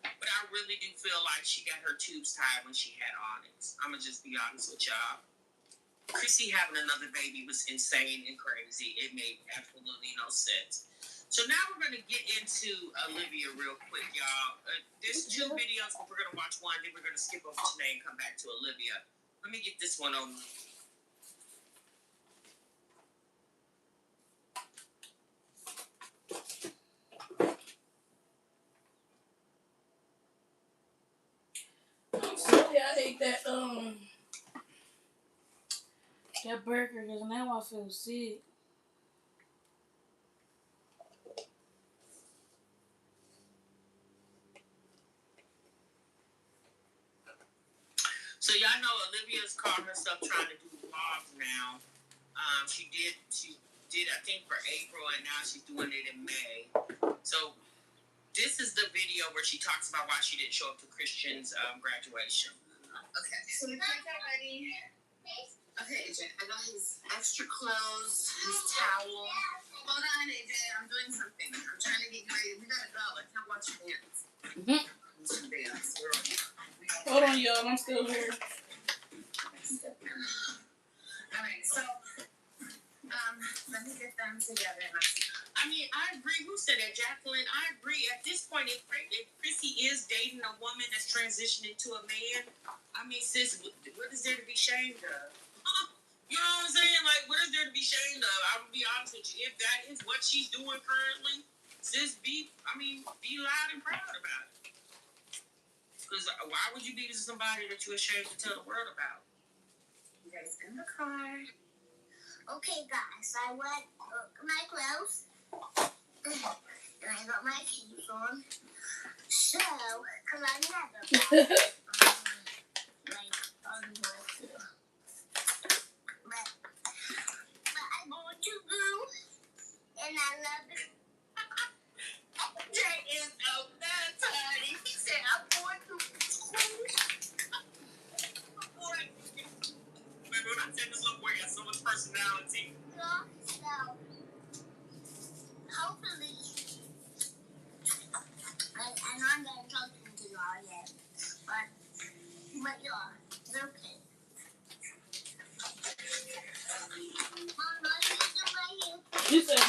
But I really do feel like she got her tubes tied when she had Onyx. I'm going to just be honest with y'all. Chrissy having another baby was insane and crazy. It made absolutely no sense. So now we're going to get into Olivia real quick, y'all. There's 2 videos, but we're going to watch one. Then we're going to skip over today and come back to Olivia. Let me get this one on. I'm sorry, I ate that burger because now I feel sick. So y'all know Olivia's called herself trying to do vlogs now. She did I think for April, and now she's doing it in May. So this is the video where she talks about why she didn't show up to Christian's graduation. Okay, so we got that ready. Okay, AJ, I got his extra clothes, his towel. Hold on, AJ, I'm doing something. I'm trying to get you ready. We gotta go. I can't watch you dance. Dance. Hold on, y'all. I'm still here. Alright, so let me get them together. I mean, I agree. Who said that, Jacqueline? I agree. At this point, if Chrissy is dating a woman that's transitioning to a man, I mean, sis, what is there to be ashamed of? You know what I'm saying? Like, what is there to be ashamed of? I would be honest with you. If that is what she's doing currently, sis, be loud and proud about it. Because why would you be with somebody that you're ashamed to tell the world about? You guys in the car. Okay, guys, I went my clothes, and I got my shoes on. So, because I never got but I'm going to go, and I love it. That is a bad honey. He said, I'm going to school. When I said this little boy got so much personality. So, hopefully, and I'm not talking to y'all yet, but y'all, it's okay. Mom, let me do my hair. He said.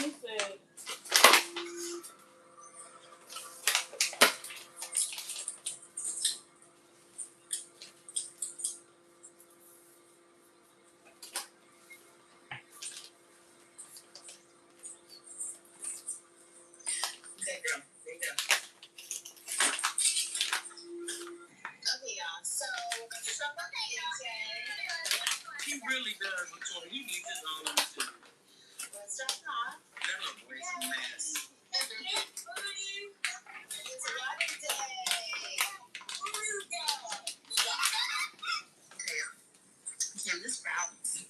Okay, girl. There you go. Okay, y'all. So He really does. He needs his own too. let's start off. That little boy's a mess. It's a water day. Blue day. Okay, this balance.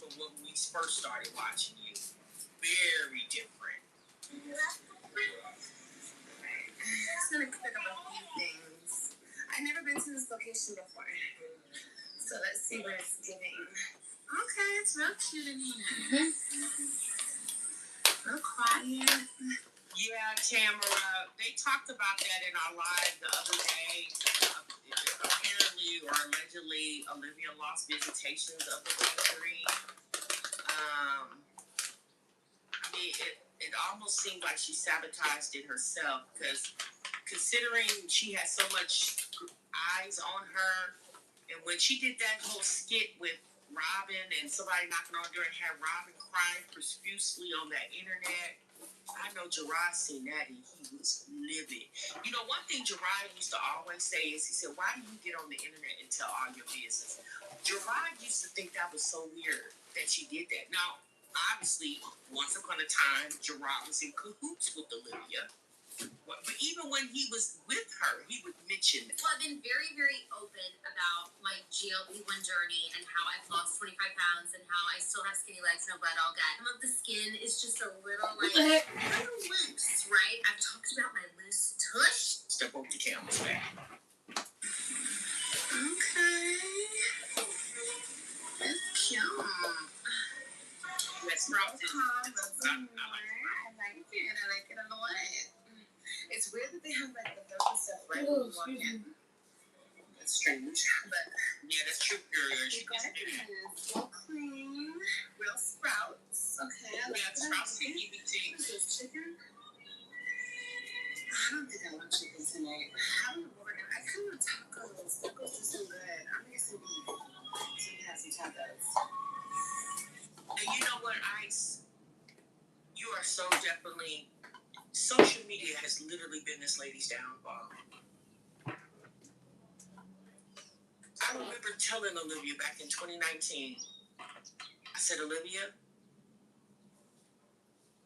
from when we first started watching you. Very different. It's gonna clear up a few things. I've never been to this location before. So let's see what it's giving. Okay, it's real cute in here. Real quiet. Yeah, Tamara, they talked about that in our live the other day. Apparently or allegedly, Olivia lost visitations of the bakery. I mean, it almost seemed like she sabotaged it herself because considering she has so much eyes on her, and when she did that whole skit with Robin and somebody knocking on the door and had Robin crying profusely on that internet, I know Gerard seen that and he was livid. You know, one thing Gerard used to always say is, he said, why do you get on the internet and tell all your business? Gerard used to think that was so weird that she did that. Now, obviously, once upon a time, Gerard was in cahoots with Olivia. But even when he was with her, he would mention that. Well, I've been very, very open about my GLP-1 journey and how I've lost 25 pounds and how I still have skinny legs, no butt, all gut. Some of the skin is just a little, like, a little loose, right? I've talked about my loose tush. Step over the camera's back. Okay. That's cute. That's frosted. I like it a lot. It's weird that they have like the focus stuff right when you walk in. That's strange. But yeah, that's true. you got it. Real clean. Real sprouts. Okay. Yeah, sprouts can even take. Is this chicken? I don't think I want chicken tonight. I kind of want tacos. Tacos are so good. I'm gonna get some beef. So we have some tacos. And you know what, Ice? You are so definitely. Social media has literally been this lady's downfall. I remember telling Olivia back in 2019, I said, Olivia,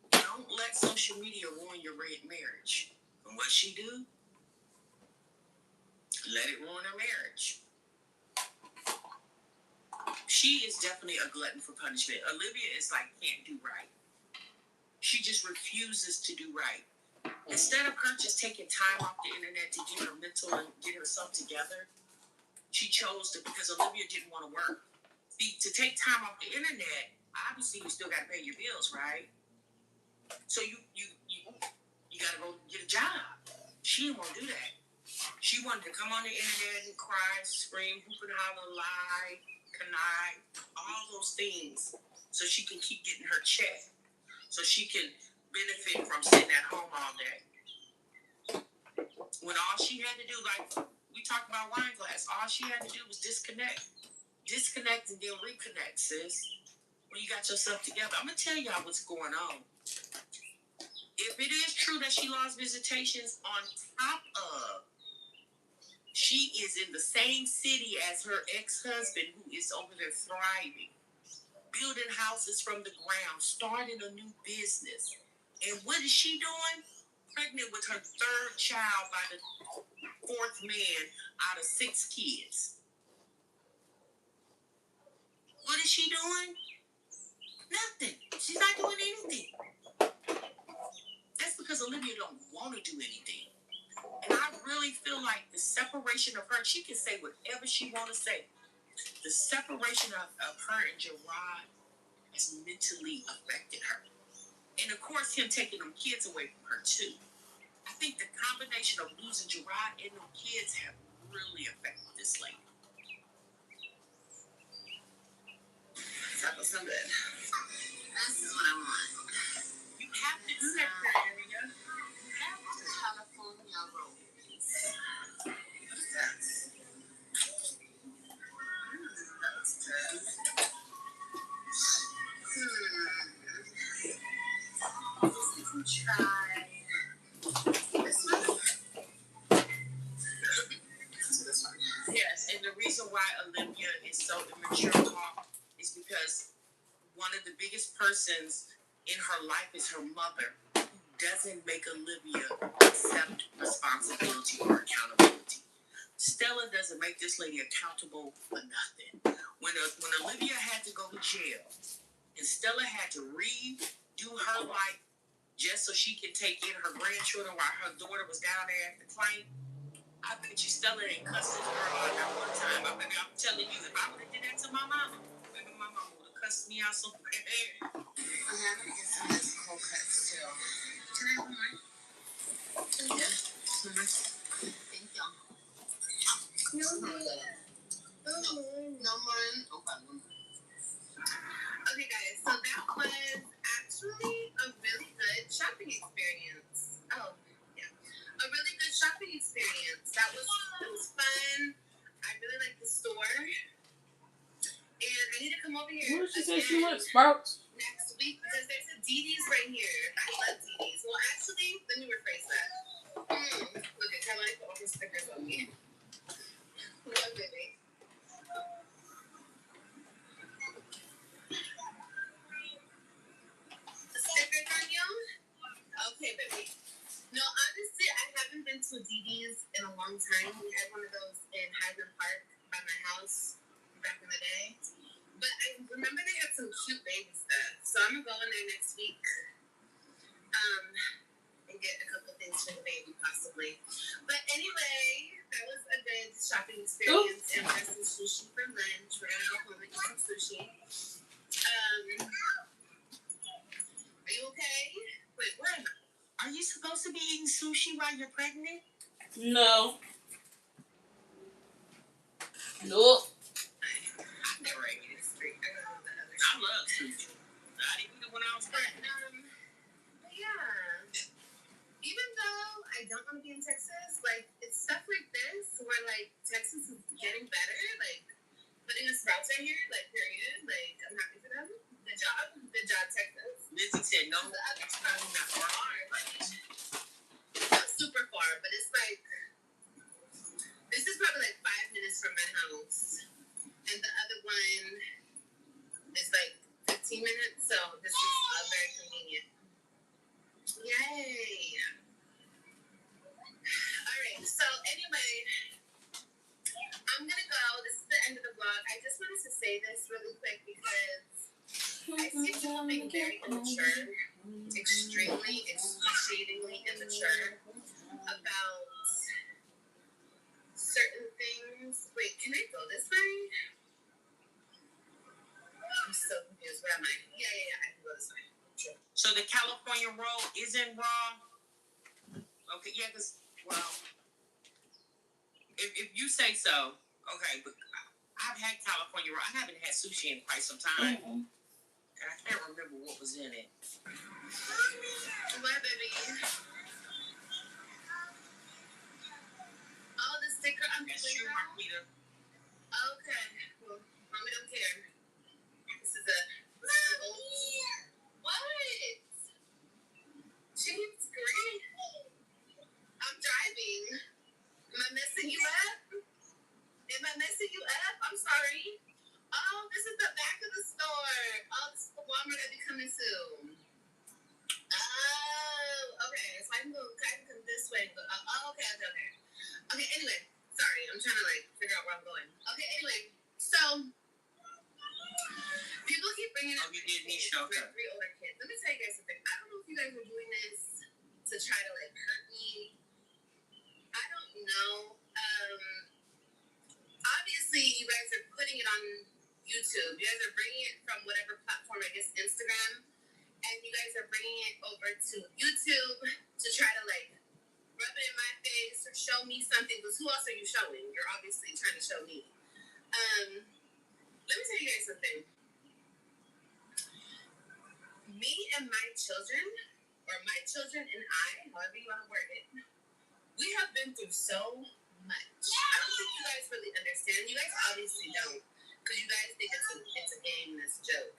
don't let social media ruin your marriage. And what she do? Let it ruin her marriage. She is definitely a glutton for punishment. Olivia is like, can't do right. She just refuses to do right. Instead of her just taking time off the internet to get her mental and get herself together, she chose to, because Olivia didn't want to work. See, to take time off the internet, obviously you still got to pay your bills, right? So you got to go get a job. She didn't want to do that. She wanted to come on the internet and cry, scream, hoop and holler, lie, connive, all those things, so she can keep getting her check. So she can benefit from sitting at home all day. When all she had to do, like we talked about wine glass, all she had to do was disconnect and then reconnect, sis. When you got yourself together, I'm gonna tell y'all what's going on. If it is true that she lost visitations, on top of she is in the same city as her ex-husband, who is over there thriving, building houses from the ground, starting a new business. And what is she doing? Pregnant with her third child by the fourth man out of 6 kids. What is she doing? Nothing. She's not doing anything. That's because Olivia don't want to do anything. And I really feel like the separation of her, she can say whatever she want to say. The separation of her and Gerard has mentally affected her. And of course, him taking them kids away from her too. I think the combination of losing Gerard and them kids have really affected this lady. That was so good. This is what I want. You have to do that for area. You have to. California rolls. What is that? That's good. We can try this one. This one. Yes, and the reason why Olivia is so immature is because one of the biggest persons in her life is her mother, who doesn't make Olivia accept responsibility or accountability. Stella doesn't make this lady accountable for nothing. When Olivia had to go to jail, and Stella had to redo her life just so she could take in her grandchildren while her daughter was down there at the claim. I bet you Stella ain't cussed this girl out that one time. I'm telling you, if I would have did that to my mama, maybe my mama would have cussed me out so bad. I'm gonna get some of this cold cut still. Can I have one? Yeah. Thank y'all. No more. No more. Okay. Okay, guys, so that was actually a really good shopping experience. Oh, yeah. A really good shopping experience. It was fun. I really liked the store. And I need to come over here. What did she say she went? Sprouts? Next week, because there's a DD's right here. I love DD's. Well, actually, let me rephrase that. Look at Caroline put all her stickers on me. What, baby? Stickers on you? Okay, baby. No, honestly, I haven't been to a DD's in a long time. We had one of those in Highland Park by my house back in the day. But I remember they had some cute baby stuff. So I'm going to go in there next week and get a couple things for the baby, possibly. But anyway, that was a good shopping experience. And we got some sushi for lunch. We're going to go home and eat some sushi. Are you okay? Wait, where am I? Are you supposed to be eating sushi while you're pregnant? No. Nope. I've never ate it straight. I love sushi. I didn't eat it when I was pregnant. But yeah. Even though I don't want to be in Texas, like, it's stuff like this where, like, Texas is getting better. Like, putting the sprouts right here, like, period. Like, I'm happy for them. Good job. Good job, Texas. Lizzie said no. The other sprouts are not far. Like, not super far, but it's like, this is probably like 5 minutes from my house. And the other one is like 15 minutes, so this is very convenient. Yay! Alright, so anyway, I'm gonna go. This is the end of the vlog. I just wanted to say this really quick because I see people being very immature, extremely, excruciatingly immature about certain things. Wait, can I go this way? I'm so confused. Where am I? Yeah, I can go this way. Sure. So the California roll isn't raw? Okay, yeah, because, well, if you say so, okay, but I've had California roll. I haven't had sushi in quite some time. And I can't remember what was in it. What, baby? Oh, the sticker on the window? Marquita. Okay. Well, mommy don't care. This is a old... What? She's great. I'm driving. Am I messing you up? I'm sorry. Oh, this is the back of the store. Oh, this is the Walmart I'll be coming soon. Oh, okay. So I can come this way and go. Oh, okay. Okay, anyway. Sorry, I'm trying to, like, figure out where I'm going. Okay, anyway. So, people keep bringing up my kids, my 3 older kids. Let me tell you guys something. I don't know if you guys are doing this to try to, like, hurt me. I don't know. Obviously, you guys are putting it on YouTube. You guys are bringing it from whatever platform, I guess Instagram, and you guys are bringing it over to YouTube to try to, like, rub it in my face or show me something. Because who else are you showing? You're obviously trying to show me. Let me tell you guys something. Me and my children, or my children and I, however you want to word it, we have been through so much. I don't think you guys really understand. You guys obviously don't, because you guys think it's a game and it's a joke.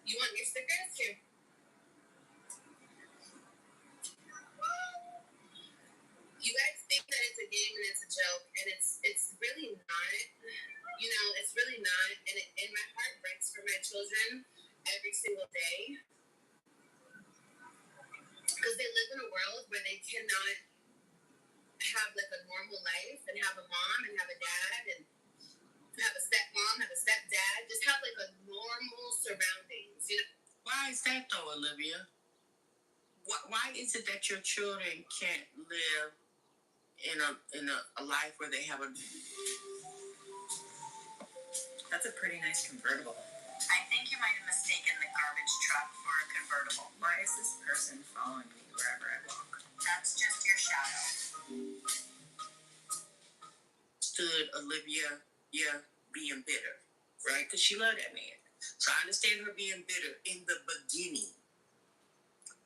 You want your stickers? Here. You guys think that it's a game and it's a joke, and it's really not. You know, it's really not. And my heart breaks for my children every single day, because they live in a world where they cannot have, like, a normal life and have a mom and have a dad and don't have a stepdad. Just have like a normal surroundings. You know? Why is that though, Olivia? Why is it that your children can't live in a life where they have a... That's a pretty nice convertible. I think you might have mistaken the garbage truck for a convertible. Why is this person following me wherever I walk? That's just your shadow. Stood Olivia, being bitter, right? Because she loved that man. So I understand her being bitter in the beginning.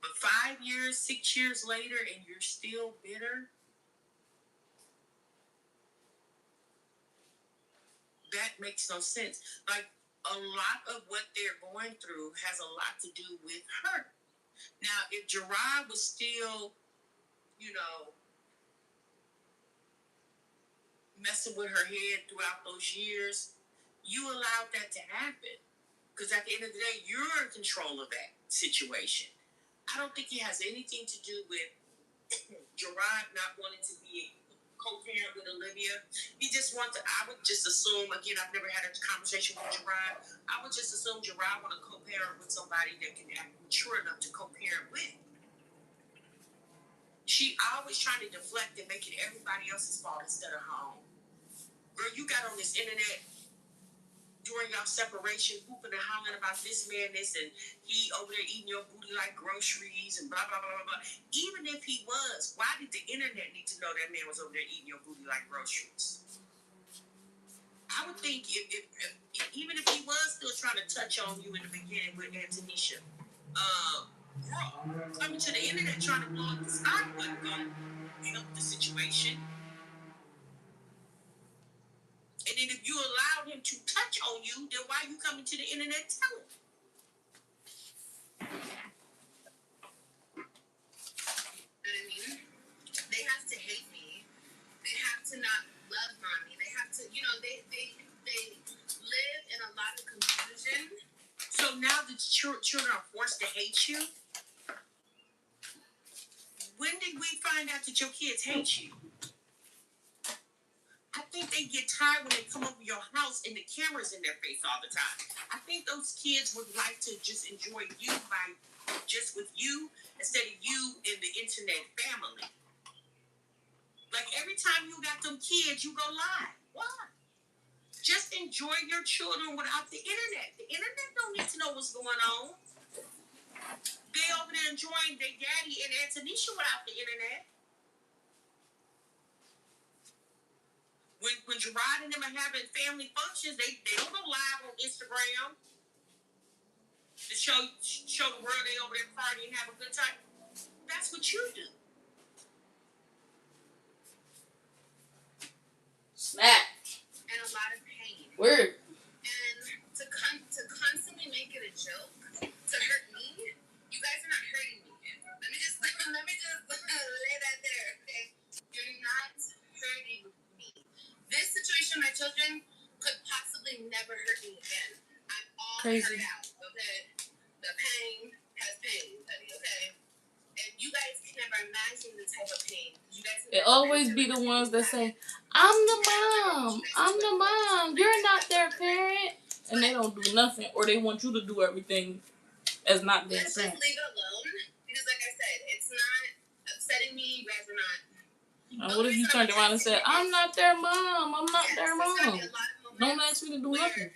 But 5 years, 6 years later, and you're still bitter? That makes no sense. Like, a lot of what they're going through has a lot to do with her. Now, if Gerard was still, messing with her head throughout those years, you allowed that to happen. Because at the end of the day, you're in control of that situation. I don't think it has anything to do with Gerard not wanting to be co-parent with Olivia. He just wants to, I would just assume, again, I've never had a conversation with Gerard. I would just assume Gerard want to co-parent with somebody that can act mature enough to co-parent with. She always trying to deflect and make it everybody else's fault instead of her own. Girl, you got on this internet during your separation, hooping and hollering about this man, this, and he over there eating your booty like groceries and blah, blah, blah, blah, blah. Even if he was, why did the internet need to know that man was over there eating your booty like groceries? I would think if even if he was still trying to touch on you in the beginning with Antonisha, girl, coming to the internet trying to blow up the sky wasn't going to help the situation. And then if you allowed him to touch on you, then why are you coming to the internet telling? I mean, they have to hate me. They have to not love mommy. They have to, they live in a lot of confusion. So now the children are forced to hate you? When did we find out that your kids hate you? I think they get tired when they come over your house and the camera's in their face all the time. I think those kids would like to just enjoy you by just with you instead of you and the internet family. Like every time you got them kids, you go live. Why? Just enjoy your children without the internet. The internet don't need to know what's going on. They over there enjoying their daddy and Antonisha without the internet. When Gerard and them are having family functions, they don't go live on Instagram to show the world they over there partying and have a good time. That's what you do. Snap. And a lot of pain. Word. And to constantly make it a joke, to hurt me, you guys are not hurting me. Let me just lay that there, okay? You're not hurting me. This situation, my children, could possibly never hurt me again. I'm all hurt out, okay? The pain has pain, honey, okay? And you guys can never imagine the type of pain. You guys it always be the ones that say, I'm the mom, you're not their parent. And they don't do nothing, or they want you to do everything as not their parent. parent. Let's just leave it alone, because like I said, it's not upsetting me. You guys are not. What if you turned around and said, I'm not their mom, I'm not their mom. Don't ask me to do nothing.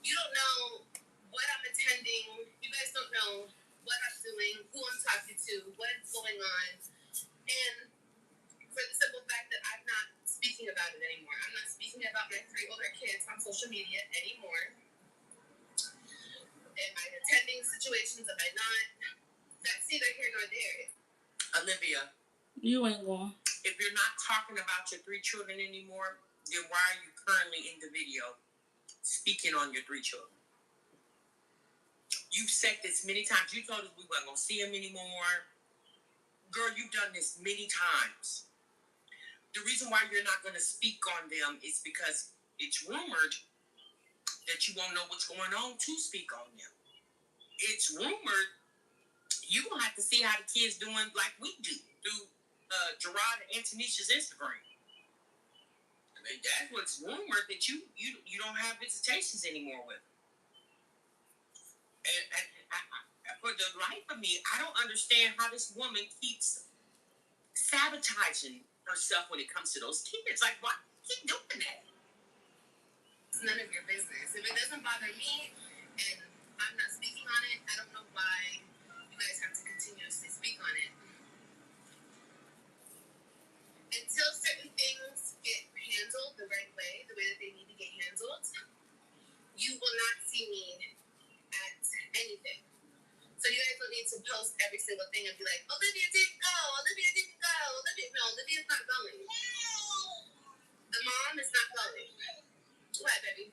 You don't know what I'm attending. You guys don't know what I'm doing, who I'm talking to, what's going on. And for the simple fact that I'm not speaking about it anymore. I'm not speaking about my 3 older kids on social media anymore. Am I attending situations? Am I not? That's neither here nor there. Olivia. You ain't going. If you're not talking about your 3 children anymore, then why are you currently in the video speaking on your 3 children? You've said this many times. You told us we weren't going to see them anymore. Girl, you've done this many times. The reason why you're not going to speak on them is because it's rumored that you won't know what's going on to speak on them. It's rumored you're going to have to see how the kids doing like we do through Gerard and Antonisha's Instagram. That's what's rumored, that you don't have visitations anymore with. And for the life of me, I don't understand how this woman keeps sabotaging herself when it comes to those kids. Like, why do you keep doing that? It's none of your business. If it doesn't bother me and I'm not speaking on it, I don't know why you guys have to continuously speak on it. Until certain things get handled the right way, the way that they need to get handled, you will not see me at anything. So you guys don't need to post every single thing and be like, Olivia didn't go, Olivia didn't go, no, Olivia's not going. The mom is not going. What, baby?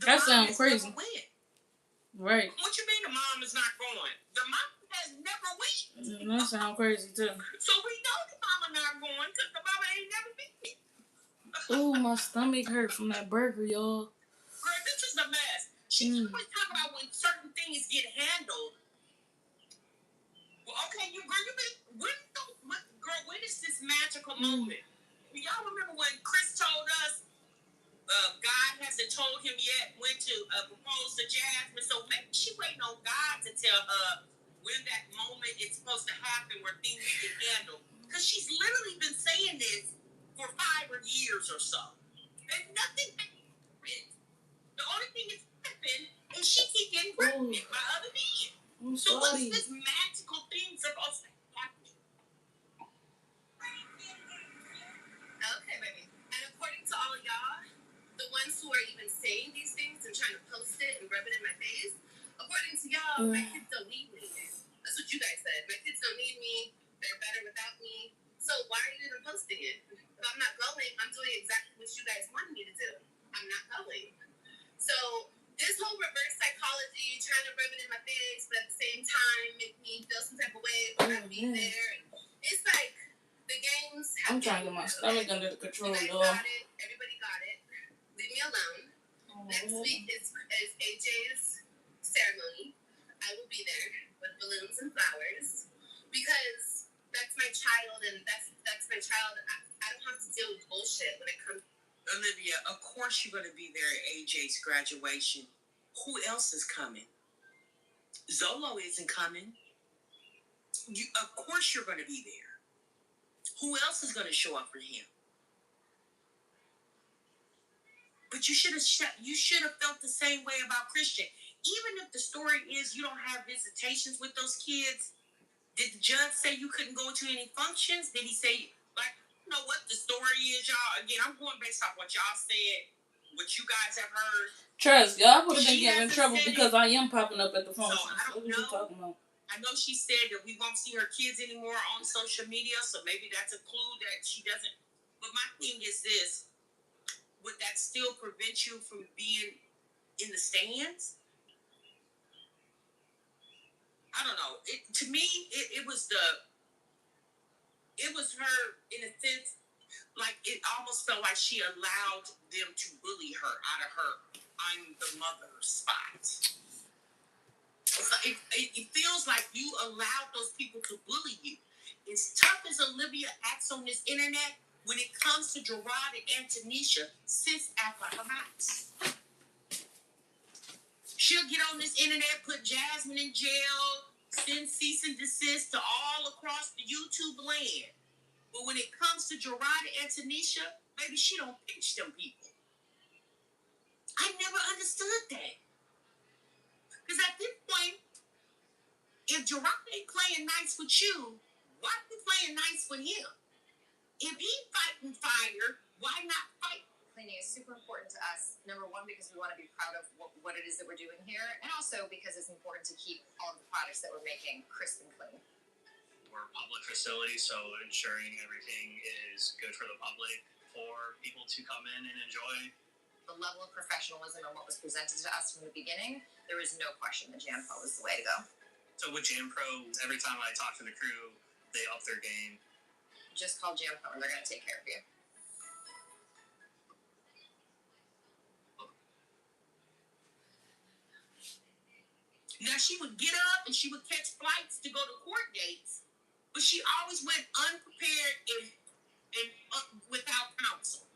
That sounds crazy. Right. What you mean the mom is not going? The mom has never went. That sounds crazy too. So we know the mama not going because the mama ain't never been. Oh, my stomach hurt from that burger, y'all. Girl, this is a mess. She always talk about when certain things get handled. Well, okay, when is this magical moment? Y'all remember when Chris told us God hasn't told him yet when to propose to Jasmine? So maybe she waiting on God to tell her when that moment is supposed to happen where things get handled. Because she's literally been saying this for 5 years or so. And nothing happened. The only thing that's happened is she keep getting pregnant by other men. So what is this magical thing supposed to happen? Okay, baby. And according to all of y'all, the ones who are even saying these things and trying to post it and rub it in my face, according to y'all, my kids don't need me. That's what you guys said. My kids don't need me. They're better without me. So why are you even posting it? If I'm not going, I'm doing exactly what you guys wanted me to do. I'm not going. So this whole reverse psychology, trying to rub it in my face, but at the same time make me feel some type of way for not being there. And it's like the games have. I'm trying to get my stomach under control, y'all. Got it. Everybody got it. Leave me alone. Next week is AJ's ceremony. I will be there with balloons and flowers because that's my child, and that's my child. I don't have to deal with bullshit when it comes. Olivia, of course you're going to be there at AJ's graduation. Who else is coming? Zolo isn't coming. Of course you're going to be there. Who else is going to show up for him? But you should have felt the same way about Christian. Even if the story is you don't have visitations with those kids, did the judge say you couldn't go to any functions? Did he say, like, you know what the story is, y'all? Again, I'm going based off what y'all said, what you guys have heard. Trust, y'all would have been getting in trouble because I am popping up at the function. So I don't know. Talking about? I know she said that we won't see her kids anymore on social media, so maybe that's a clue that she doesn't. But my thing is this. Would that still prevent you from being in the stands? I don't know. To me, it was her, in a sense, like it almost felt like she allowed them to bully her out of her I'm the mother spot. It feels like you allowed those people to bully you. As tough as Olivia acts on this internet, when it comes to Gerard and Antonisha, sis act like a mouse. She'll get on this internet, put Jasmine in jail, send cease and desist to all across the YouTube land. But when it comes to Gerard and Antonisha, maybe she don't pinch them people. I never understood that. Because at this point, if Gerard ain't playing nice with you, why are you playing nice with him? If he fighting fire, why not fight? Cleaning is super important to us. Number one, because we want to be proud of what it is that we're doing here, and also because it's important to keep all of the products that we're making crisp and clean. We're a public facility, so ensuring everything is good for the public, for people to come in and enjoy. The level of professionalism and what was presented to us from the beginning, there is no question that JanPro is the way to go. So with JanPro, every time I talk to the crew, they up their game. Just call JanPro and they're going to take care of you. Now, she would get up and she would catch flights to go to court dates, but she always went unprepared and without counsel.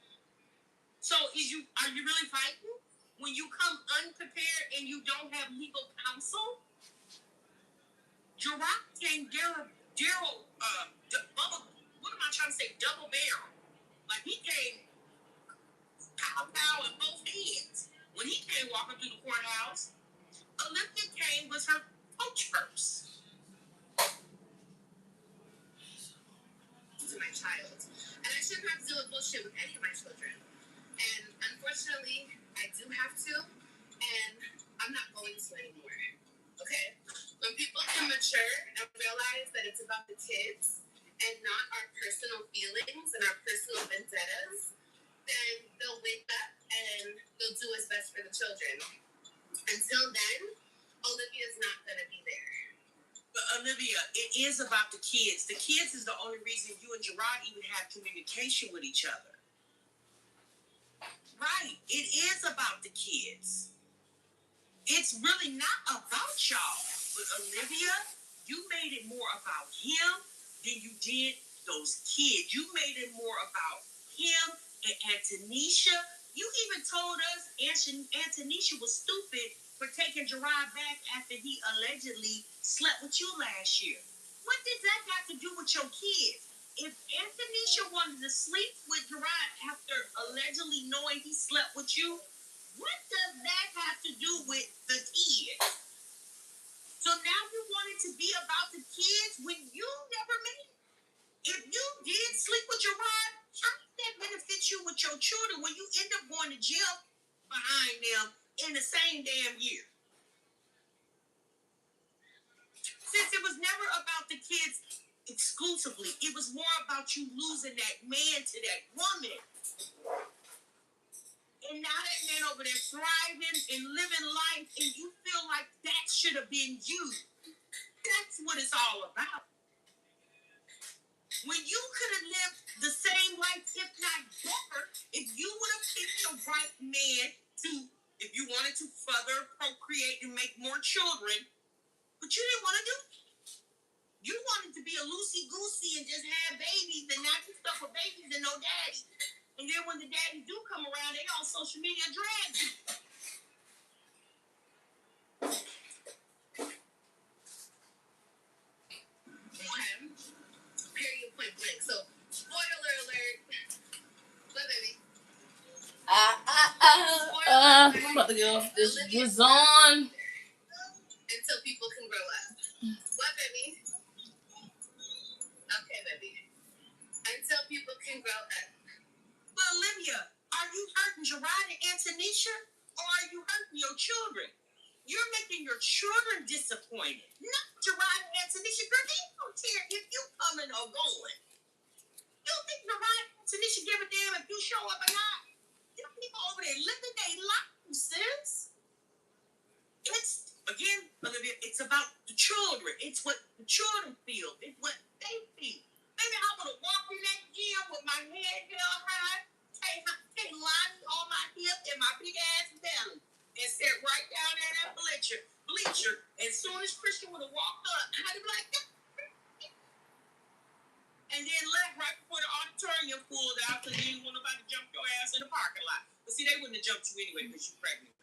So are you really fighting when you come unprepared and you don't have legal counsel? Gerard came what am I trying to say? Double barrel. Like he came pow in both hands. When he came walking through the courthouse, Olivia came with her coach purse. To my child. And I shouldn't have to deal with bullshit with any of my children. And unfortunately, I do have to. And I'm not going to anymore. Okay? When people can mature and realize that it's about the kids and not our personal feelings and our personal vendettas, then they'll wake up and they'll do what's best for the children. Until then, Olivia's not going to be there. But Olivia, it is about the kids. The kids is the only reason you and Gerard even have communication with each other. Right. It is about the kids. It's really not about y'all. But Olivia, you made it more about him than you did those kids. You made it more about him and Antonisha. You even told us Antonisha was stupid for taking Gerard back after he allegedly slept with you last year. What did that got to do with your kids? If Antonisha wanted to sleep with Gerard after allegedly knowing he slept with you, what does that have to do with the kids? So now you want it to be about the kids when you never made it. If you did sleep with Gerard, how does that benefit you with your children when you end up going to jail behind them in the same damn year? Since it was never about the kids exclusively, it was more about you losing that man to that woman. And now that man over there thriving and living life, and you feel like that should have been you. That's what it's all about. When you could have lived the same life, if not better, if you would have picked the right man if you wanted to further procreate and make more children, but you didn't want to do it. You wanted to be a loosey-goosey and just have babies, and now you stuck with babies and no daddy. And then when the daddies do come around, they on social media drag you. Okay. Period, point blank. So, spoiler alert. What, baby? I'm about to get off this on. Until people can grow up. What, baby? Okay, baby. Until people can grow up. But Olivia, are you hurting Gerard and Antonisha, or are you hurting your children? You're making your children disappointed. Not Gerard and Antonisha. Girl, they don't care if you coming or going. You don't think Gerard and Antonisha give a damn if you show up or not? Them people over there living their lives, sis. It's, again, Olivia, it's about the children. It's what the children feel. It's what they feel. Maybe I would have walked in that gym with my head held high, take Lonnie on my hip and my big ass belly, and sat right down there in that bleacher. As soon as Christian would have walked up, I'd be like, and then left right before the auditorium pulled out because you didn't want nobody to jump your ass in the parking lot. But see, they wouldn't have jumped you anyway because you pregnant.